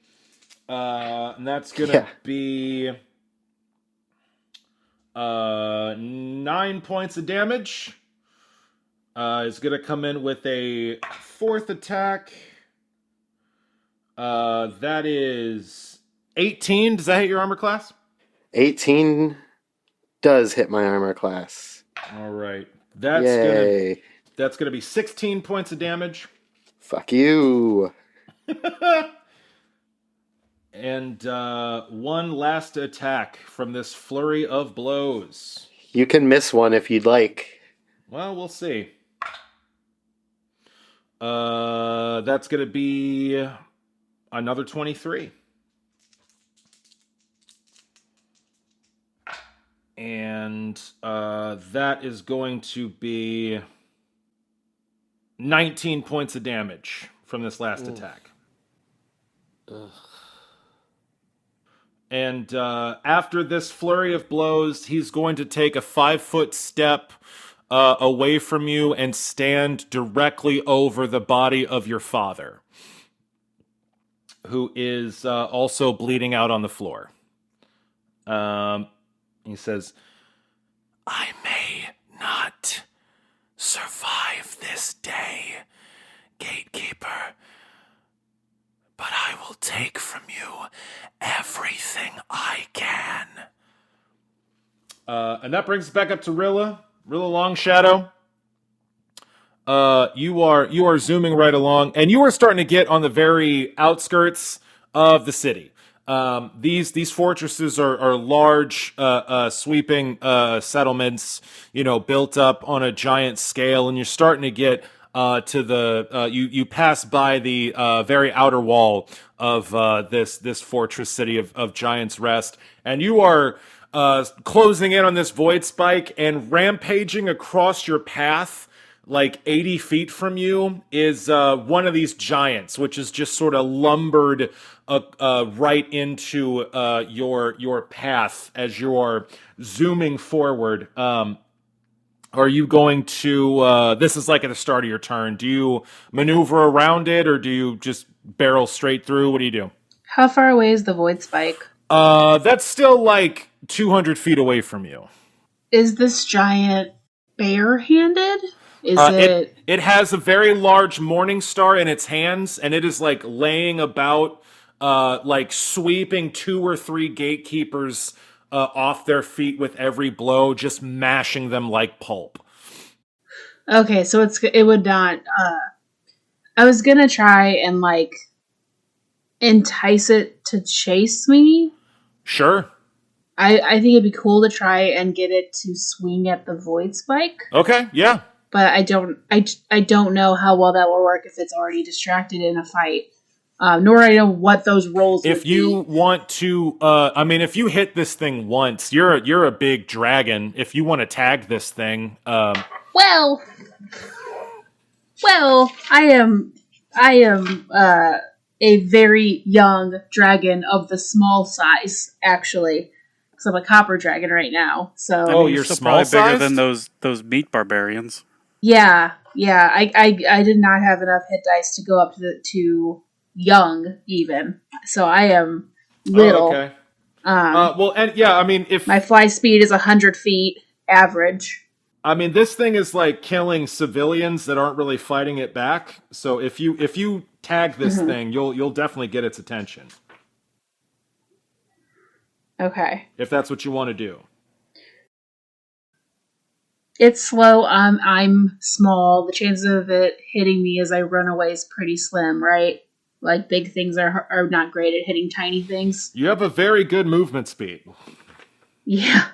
And that's going to be 9 points of damage. He's going to come in with a fourth attack. That is 18. Does that hit your armor class? 18 does hit my armor class. All right. That's gonna be 16 points of damage. Fuck you. And one last attack from this flurry of blows. You can miss one if you'd like. Well, we'll see. That's gonna be another 23. And that is going to be 19 points of damage from this last attack. Ugh. And after this flurry of blows, he's going to take a 5-foot step away from you and stand directly over the body of your father, who is also bleeding out on the floor. He says, "I may not survive this day, Gatekeeper, but I will take from you everything I can." And that brings us back up to Rilla. Rilla Longshadow. You are zooming right along, and you are starting to get on the very outskirts of the city. These fortresses are large, sweeping settlements, built up on a giant scale, and you're starting to get to the you pass by the very outer wall of this fortress city of Giant's Rest, and you are closing in on this void spike, and rampaging across your path like 80 feet from you is one of these giants, which is just sort of lumbered right into your path as you're zooming forward. Are you going to... this is like at the start of your turn. Do you maneuver around it, or do you just barrel straight through? What do you do? How far away is the void spike? That's still like 200 feet away from you. Is this giant barehanded? It has a very large morning star in its hands, and it is like laying about, like sweeping 2 or 3 gatekeepers off their feet with every blow, just mashing them like pulp. Okay, so it would not. I was gonna try and like entice it to chase me. Sure. I think it'd be cool to try and get it to swing at the void spike. Okay, yeah. But I don't know how well that will work if it's already distracted in a fight. Nor I know what those rolls If would you be. want to, if you hit this thing once, you're a big dragon. If you want to tag this thing, Well, I am a very young dragon of the small size, actually, because I'm a copper dragon right now. So Oh, you're still small probably bigger than sized? those meat barbarians. yeah. I did not have enough hit dice to go up to young even. So I am little. Oh, okay. Well, and yeah, I mean, if My fly speed is 100 feet average. this thing is like killing civilians that aren't really fighting it back. So if you tag this thing, you'll definitely get its attention. Okay. If that's what you want to do. It's slow. I'm small. The chances of it hitting me as I run away is pretty slim, right? Like big things are not great at hitting tiny things. You have a very good movement speed. Yeah.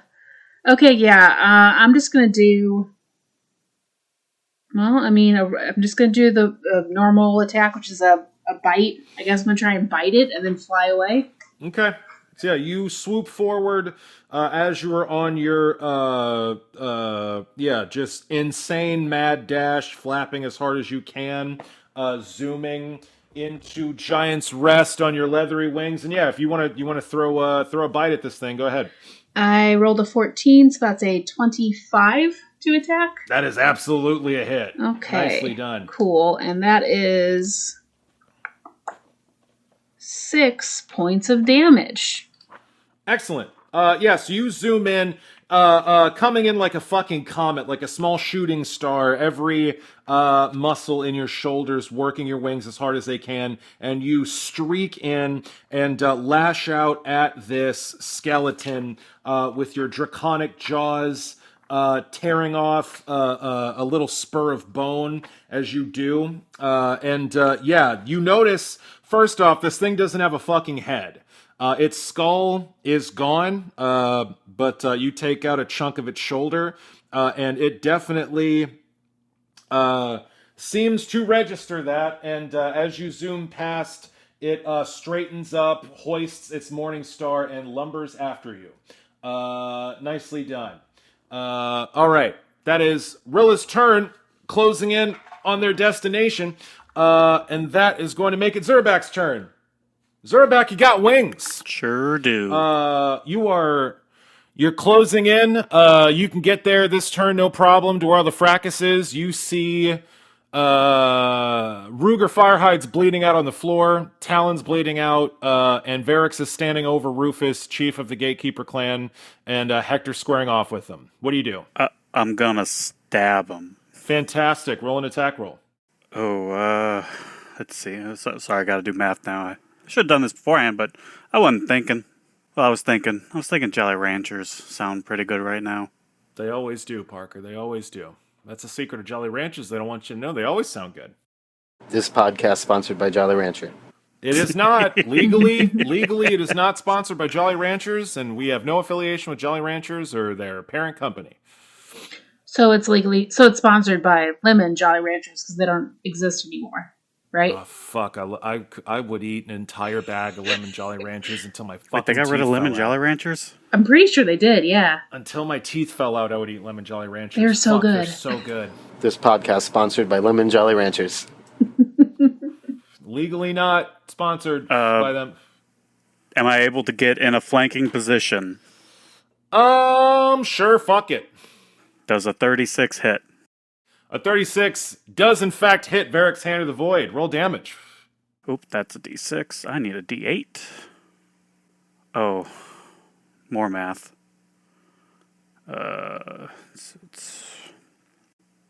Okay. Yeah. I'm just gonna do. Well, I mean, I'm just gonna do the normal attack, which is a bite. I guess I'm gonna try and bite it and then fly away. Okay. So yeah, you swoop forward as you are on your just insane mad dash, flapping as hard as you can, zooming into Giant's Rest on your leathery wings. And yeah, if you want to throw a bite at this thing, go ahead. I rolled a 14, so that's a 25 to attack. That is absolutely a hit. Okay. Nicely done. Cool. And that is 6 points of damage. Excellent. So you zoom in, coming in like a fucking comet, like a small shooting star, every muscle in your shoulders working your wings as hard as they can, and you streak in and lash out at this skeleton with your draconic jaws, tearing off a little spur of bone as you do. You notice, first off, this thing doesn't have a fucking head. Its skull is gone, but you take out a chunk of its shoulder, and it definitely seems to register that. And as you zoom past, it straightens up, hoists its morning star, and lumbers after you. Nicely done. All right, that is Rilla's turn, closing in on their destination, and that is going to make it Zurabak's turn. Zurabak, you got wings. Sure do. You're closing in. You can get there this turn, no problem, to where the fracas is. You see Ruger Firehide's bleeding out on the floor, Talon's bleeding out, and Varix is standing over Rufus, chief of the Gatekeeper clan, and Hektor squaring off with them. What do you do? I'm gonna stab him. Fantastic. Roll an attack roll. Oh, let's see. Sorry, I gotta do math now. I should have done this beforehand, but I wasn't thinking. Well, I was thinking Jolly Ranchers sound pretty good right now. They always do, Parker. They always do. That's the secret of Jolly Ranchers. They don't want you to know. They always sound good. This podcast sponsored by Jolly Rancher. It is not. Legally, it is not sponsored by Jolly Ranchers, and we have no affiliation with Jolly Ranchers or their parent company. So it's sponsored by Lemon Jolly Ranchers because they don't exist anymore, right? Oh, fuck. I would eat an entire bag of Lemon Jolly Ranchers until my fucking Wait, they got rid of teeth Lemon fell Jolly out. Ranchers? I'm pretty sure they did, yeah. Until my teeth fell out, I would eat Lemon Jolly Ranchers. They're so Fuck, good. They're so good. This podcast sponsored by Lemon Jolly Ranchers. Legally not sponsored by them. Am I able to get in a flanking position? Sure, fuck it. Does a 36 hit? A 36 does in fact hit Varric's Hand of the Void. Roll damage. Oop, that's a D6. I need a D8. Oh, more math. It's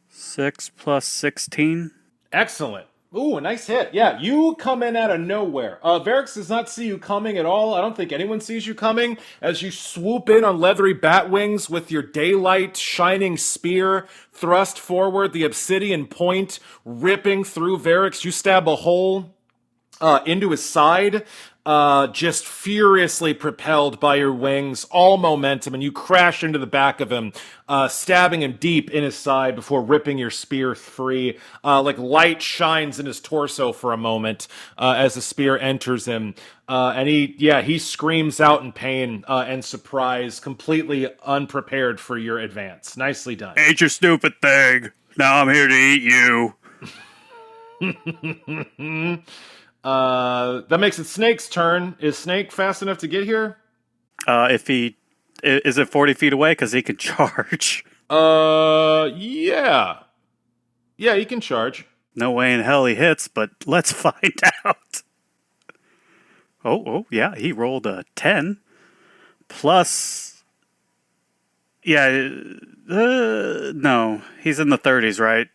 6 plus 16. Excellent. Ooh, a nice hit. Yeah, you come in out of nowhere. Varix does not see you coming at all. I don't think anyone sees you coming as you swoop in on leathery bat wings with your daylight shining spear thrust forward, the obsidian point ripping through Varix. You stab a hole into his side, just furiously propelled by your wings, all momentum, and you crash into the back of him, stabbing him deep in his side before ripping your spear free. Like light shines in his torso for a moment as the spear enters him. And he screams out in pain and surprise, completely unprepared for your advance. Nicely done. Ate your stupid thing. Now I'm here to eat you. That makes it Snake's turn. Is Snake fast enough to get here? If he is it 40 feet away, because he can charge. Yeah, he can charge. No way in hell he hits, but let's find out. Oh, yeah, he rolled a 10 plus. Yeah, no, he's in the 30s, right?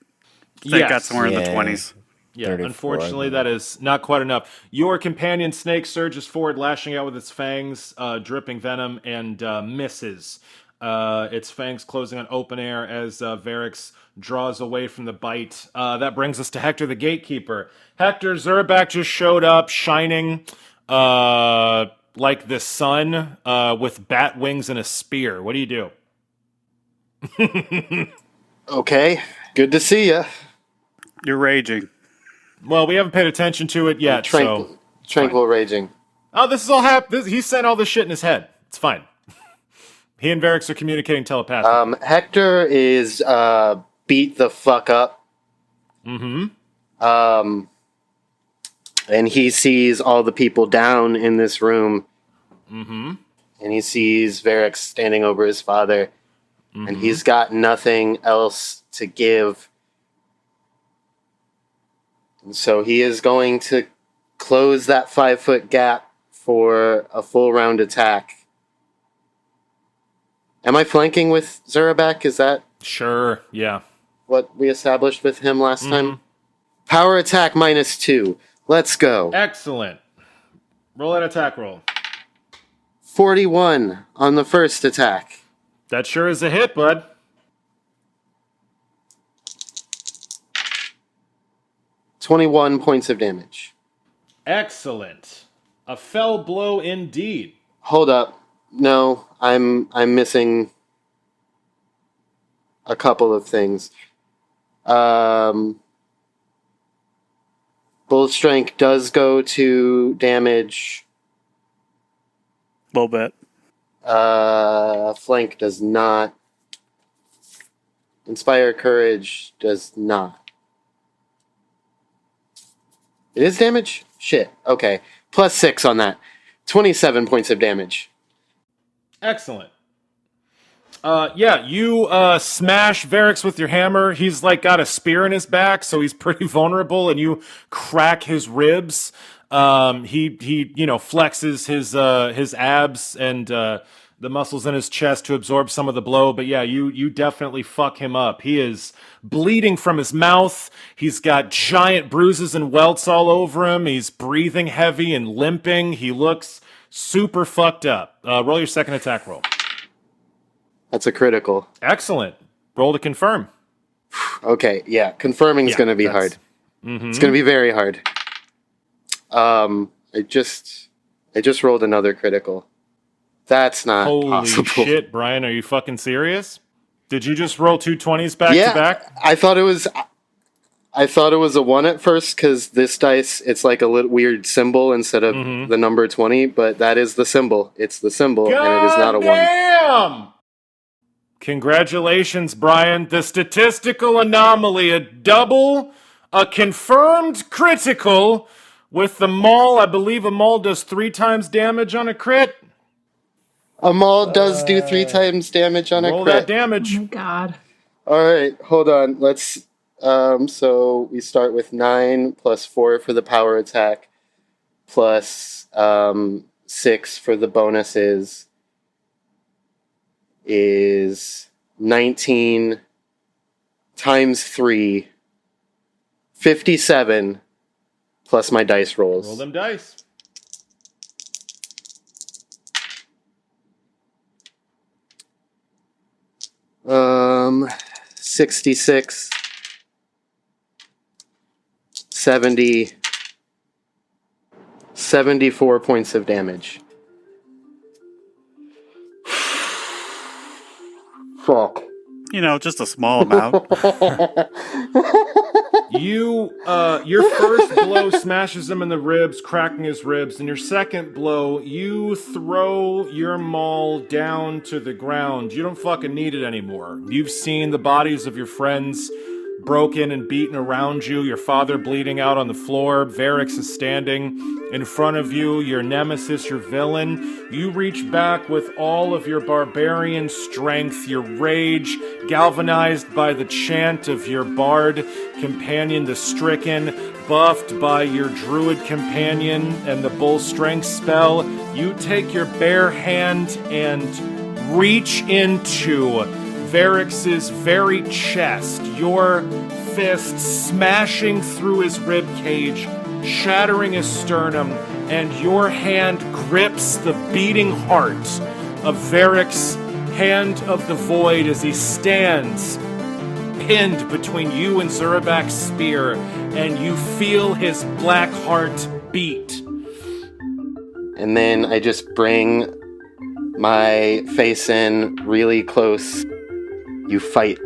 I think got somewhere in the 20s. Yeah, 34, unfortunately, that is not quite enough. Your companion Snake surges forward, lashing out with its fangs, dripping venom, and misses. Its fangs closing on open air as Varix draws away from the bite. That brings us to Hektor the Gatekeeper. Hektor, Zurabak just showed up, shining like the sun, with bat wings and a spear. What do you do? Okay, good to see you. You're raging. Well, we haven't paid attention to it yet, so... Tranquil raging. Oh, this is all he sent all this shit in his head. It's fine. He and Varix are communicating telepathically. Hektor is beat the fuck up. And he sees all the people down in this room. And he sees Varix standing over his father. And he's got nothing else to give. And so he is going to close that 5-foot gap for a full round attack. Am I flanking with Zurabak? Is that Sure, yeah. what we established with him last time? Power attack -2. Let's go. Excellent. Roll that attack roll. 41 on the first attack. That sure is a hit, bud. 21 points of damage. Excellent. A fell blow indeed. Hold up. No, I'm missing a couple of things. Bull strength does go to damage. A little bit. Flank does not. Inspire courage does not. It is damage? Shit. Okay. +6 on that. 27 points of damage. Excellent. You smash Varix with your hammer. He's like got a spear in his back, so he's pretty vulnerable, and you crack his ribs. He flexes his abs and the muscles in his chest to absorb some of the blow. But yeah, you definitely fuck him up. He is bleeding from his mouth. He's got giant bruises and welts all over him. He's breathing heavy and limping. He looks super fucked up. Roll your second attack roll. That's a critical. Excellent. Roll to confirm. Okay, yeah. Confirming is going to be hard. It's going to be very hard. I just rolled another critical. That's not possible. Holy shit, Brian, are you fucking serious? Did you just roll 2 20s back to back? I thought it was a 1 at first because this dice, it's like a little weird symbol instead of the number 20, but that is the symbol. It's the symbol, and it is not a 1. Damn! Congratulations, Brian. The statistical anomaly, a confirmed critical with the maul. I believe a maul does 3 times damage on a crit. A maul does do 3 times damage on a crit. Roll that damage. Oh my god. All right, hold on. Let's. So we start with 9 plus 4 for the power attack, plus 6 for the bonuses. Is 19 times 3, 57 plus my dice rolls. Roll them dice. Um, 66, 70, 74 points of damage. Fuck. Just a small amount. Your first blow smashes him in the ribs, cracking his ribs, and your second blow, you throw your maul down to the ground. You don't fucking need it anymore. You've seen the bodies of your friends broken and beaten around you, your father bleeding out on the floor, Varix is standing in front of you, your nemesis, your villain. You reach back with all of your barbarian strength, your rage, galvanized by the chant of your bard companion, the Stricken, buffed by your druid companion and the bull strength spell. You take your bare hand and reach into Varix's very chest, your fist smashing through his rib cage, shattering his sternum, and your hand grips the beating heart of Varix, Hand of the Void, as he stands pinned between you and Zurabak's spear, and you feel his black heart beat. And then I just bring my face in really close. You fight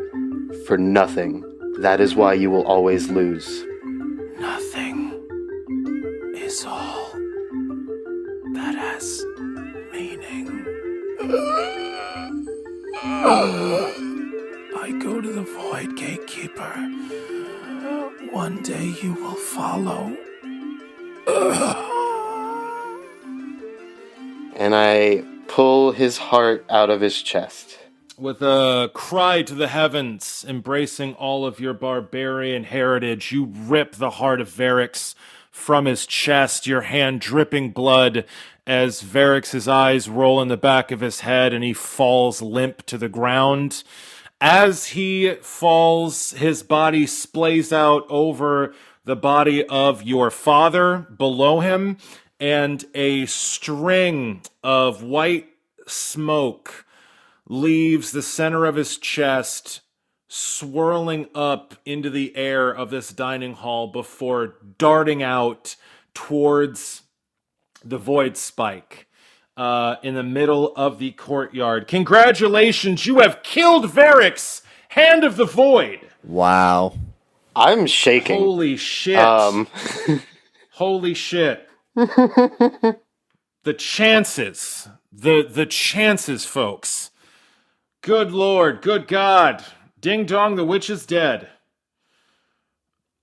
for nothing. That is why you will always lose. Nothing is all that has meaning. I go to the Void, Gatekeeper. One day you will follow. And I pull his heart out of his chest. With a cry to the heavens, embracing all of your barbarian heritage, you rip the heart of Varix from his chest, your hand dripping blood as Varix's eyes roll in the back of his head and he falls limp to the ground. As he falls, his body splays out over the body of your father below him, and a string of white smoke leaves the center of his chest, swirling up into the air of this dining hall before darting out towards the Void Spike in the middle of the courtyard. Congratulations, you have killed Varix, Hand of the Void. Wow. I'm shaking. Holy shit. Holy shit. The chances. The chances, folks. Good Lord, good God. Ding dong, the witch is dead.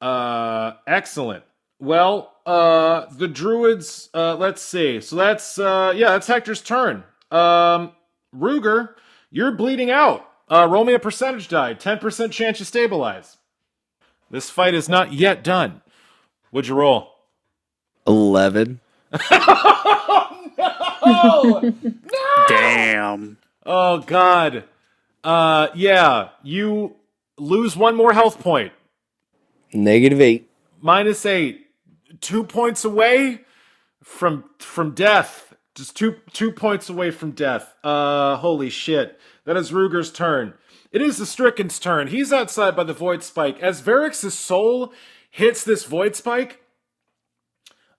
Excellent. Well, the druids, let's see. So that's Hector's turn. Ruger, you're bleeding out. Roll me a percentage die. 10% chance to stabilize. This fight is not yet done. What'd you roll? 11. Oh! Damn. Oh, God. Yeah, you lose one more health point. -8. -8. 2 points away from death. Just two points away from death. Holy shit. That is Ruger's turn. It is the Stricken's turn. He's outside by the Void Spike. As Varix's soul hits this Void Spike,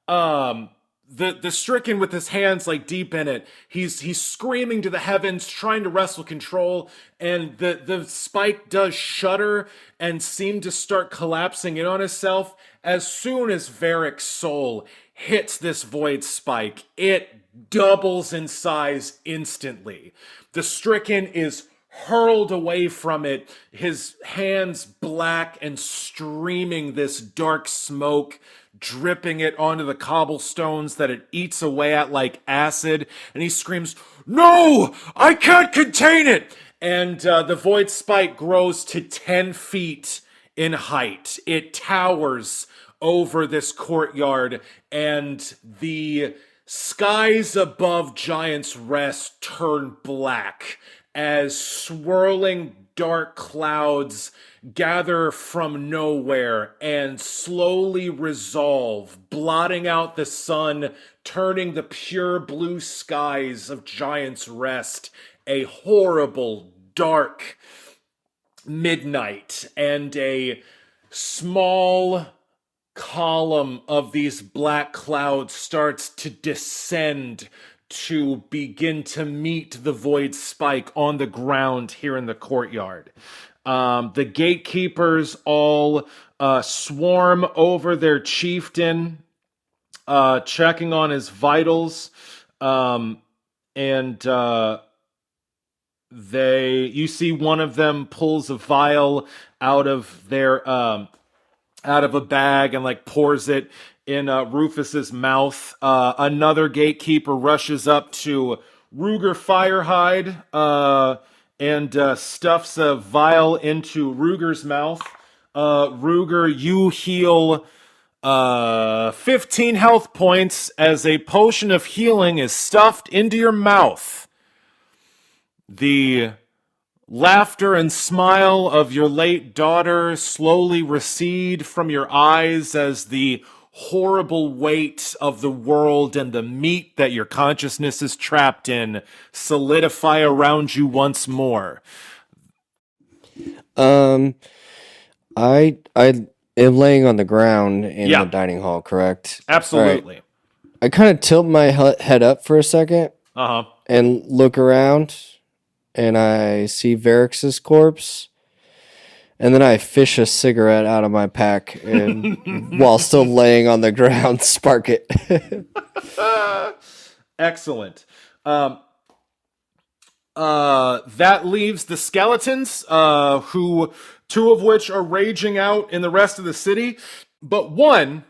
the Stricken, with his hands like deep in it, he's screaming to the heavens, trying to wrestle control, and the spike does shudder and seem to start collapsing in on itself. As soon as Varric's soul hits this Void Spike, it doubles in size instantly. The Stricken is hurled away from it, his hands black and streaming this dark smoke, dripping it onto the cobblestones that it eats away at like acid, and he screams, "No! I can't contain it!" And the Void Spike grows to 10 feet in height. It towers over this courtyard, and the skies above Giant's Rest turn black as swirling dark clouds gather from nowhere and slowly resolve, blotting out the sun, turning the pure blue skies of Giant's Rest a horrible, dark midnight, and a small column of these black clouds starts to descend to begin to meet the void spike on the ground here in the courtyard. The gatekeepers all swarm over their chieftain, checking on his vitals, and you see one of them pulls a vial out of their out of a bag and like pours it in Rufus's mouth. Another gatekeeper rushes up to Ruger Firehide and stuffs a vial into Ruger's mouth. Ruger, you heal 15 health points as a potion of healing is stuffed into your mouth. The laughter and smile of your late daughter slowly recede from your eyes as the horrible weight of the world and the meat that your consciousness is trapped in solidify around you once more. I am laying on the ground in the dining hall, correct? Absolutely. Right. I kind of tilt my head up for a second and look around, and I see Varix's corpse, and then I fish a cigarette out of my pack and while still laying on the ground, spark it. Excellent. That leaves the skeletons, who two of which are raging out in the rest of the city, but one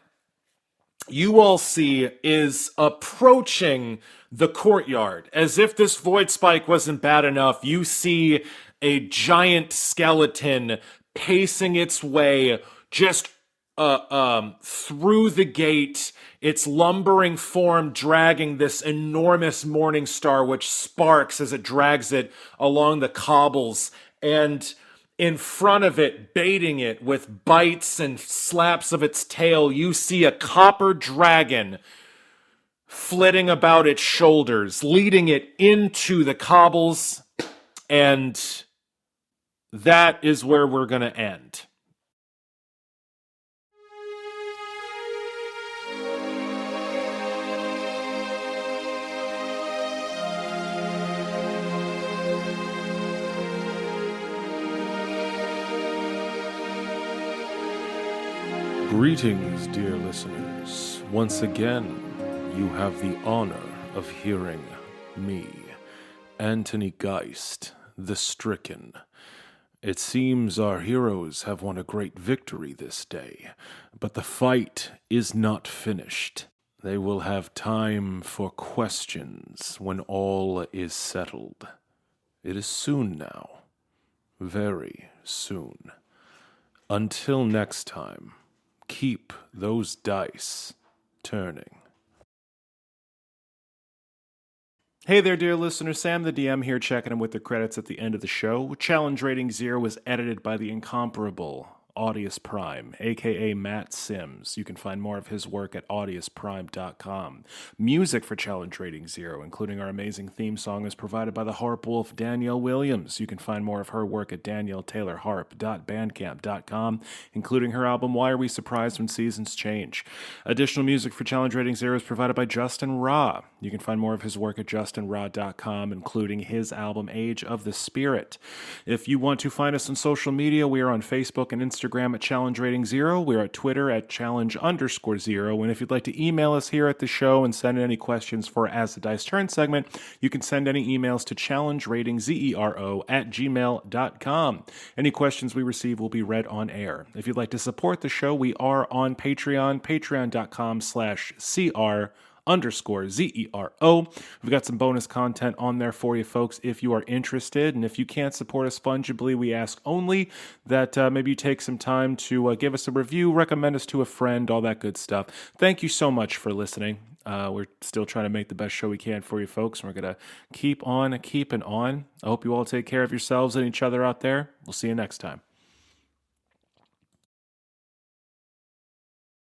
you all see is approaching the courtyard. As if this void spike wasn't bad enough, you see a giant skeleton pacing its way just through the gate, its lumbering form dragging this enormous morning star, which sparks as it drags it along the cobbles, and in front of it, baiting it with bites and slaps of its tail, you see a copper dragon flitting about its shoulders, leading it into the cobbles, and that is where we're going to end. Greetings, dear listeners. Once again, you have the honor of hearing me, Anthony Geist, the Stricken. It seems our heroes have won a great victory this day, but the fight is not finished. They will have time for questions when all is settled. It is soon now. Very soon. Until next time, keep those dice turning. Hey there, dear listener. Sam the DM here, checking in with the credits at the end of the show. Challenge Rating 0 was edited by the incomparable Audius Prime, a.k.a. Matt Sims. You can find more of his work at audiusprime.com. Music for Challenge Rating 0, including our amazing theme song, is provided by the harp wolf Danielle Williams. You can find more of her work at danielletaylorharp.bandcamp.com, including her album Why Are We Surprised When Seasons Change. Additional music for Challenge Rating 0 is provided by Justin Ra. You can find more of his work at justinra.com, including his album Age of the Spirit. If you want to find us on social media, we are on Facebook and Instagram at Challenge Rating 0. We're at Twitter at Challenge_0. And if you'd like to email us here at the show and send in any questions for As the Dice Turn segment, you can send any emails to challengeratingzero@gmail.com. Any questions we receive will be read on air. If you'd like to support the show, we are on Patreon, patreon.com/CR _ZERO. We've got some bonus content on there for you folks if you are interested. And if you can't support us fungibly, we ask only that maybe you take some time to give us a review, recommend us to a friend, all that good stuff. Thank you so much for listening. We're still trying to make the best show we can for you folks, and we're going to keep on keeping on. I hope you all take care of yourselves and each other out there. We'll see you next time.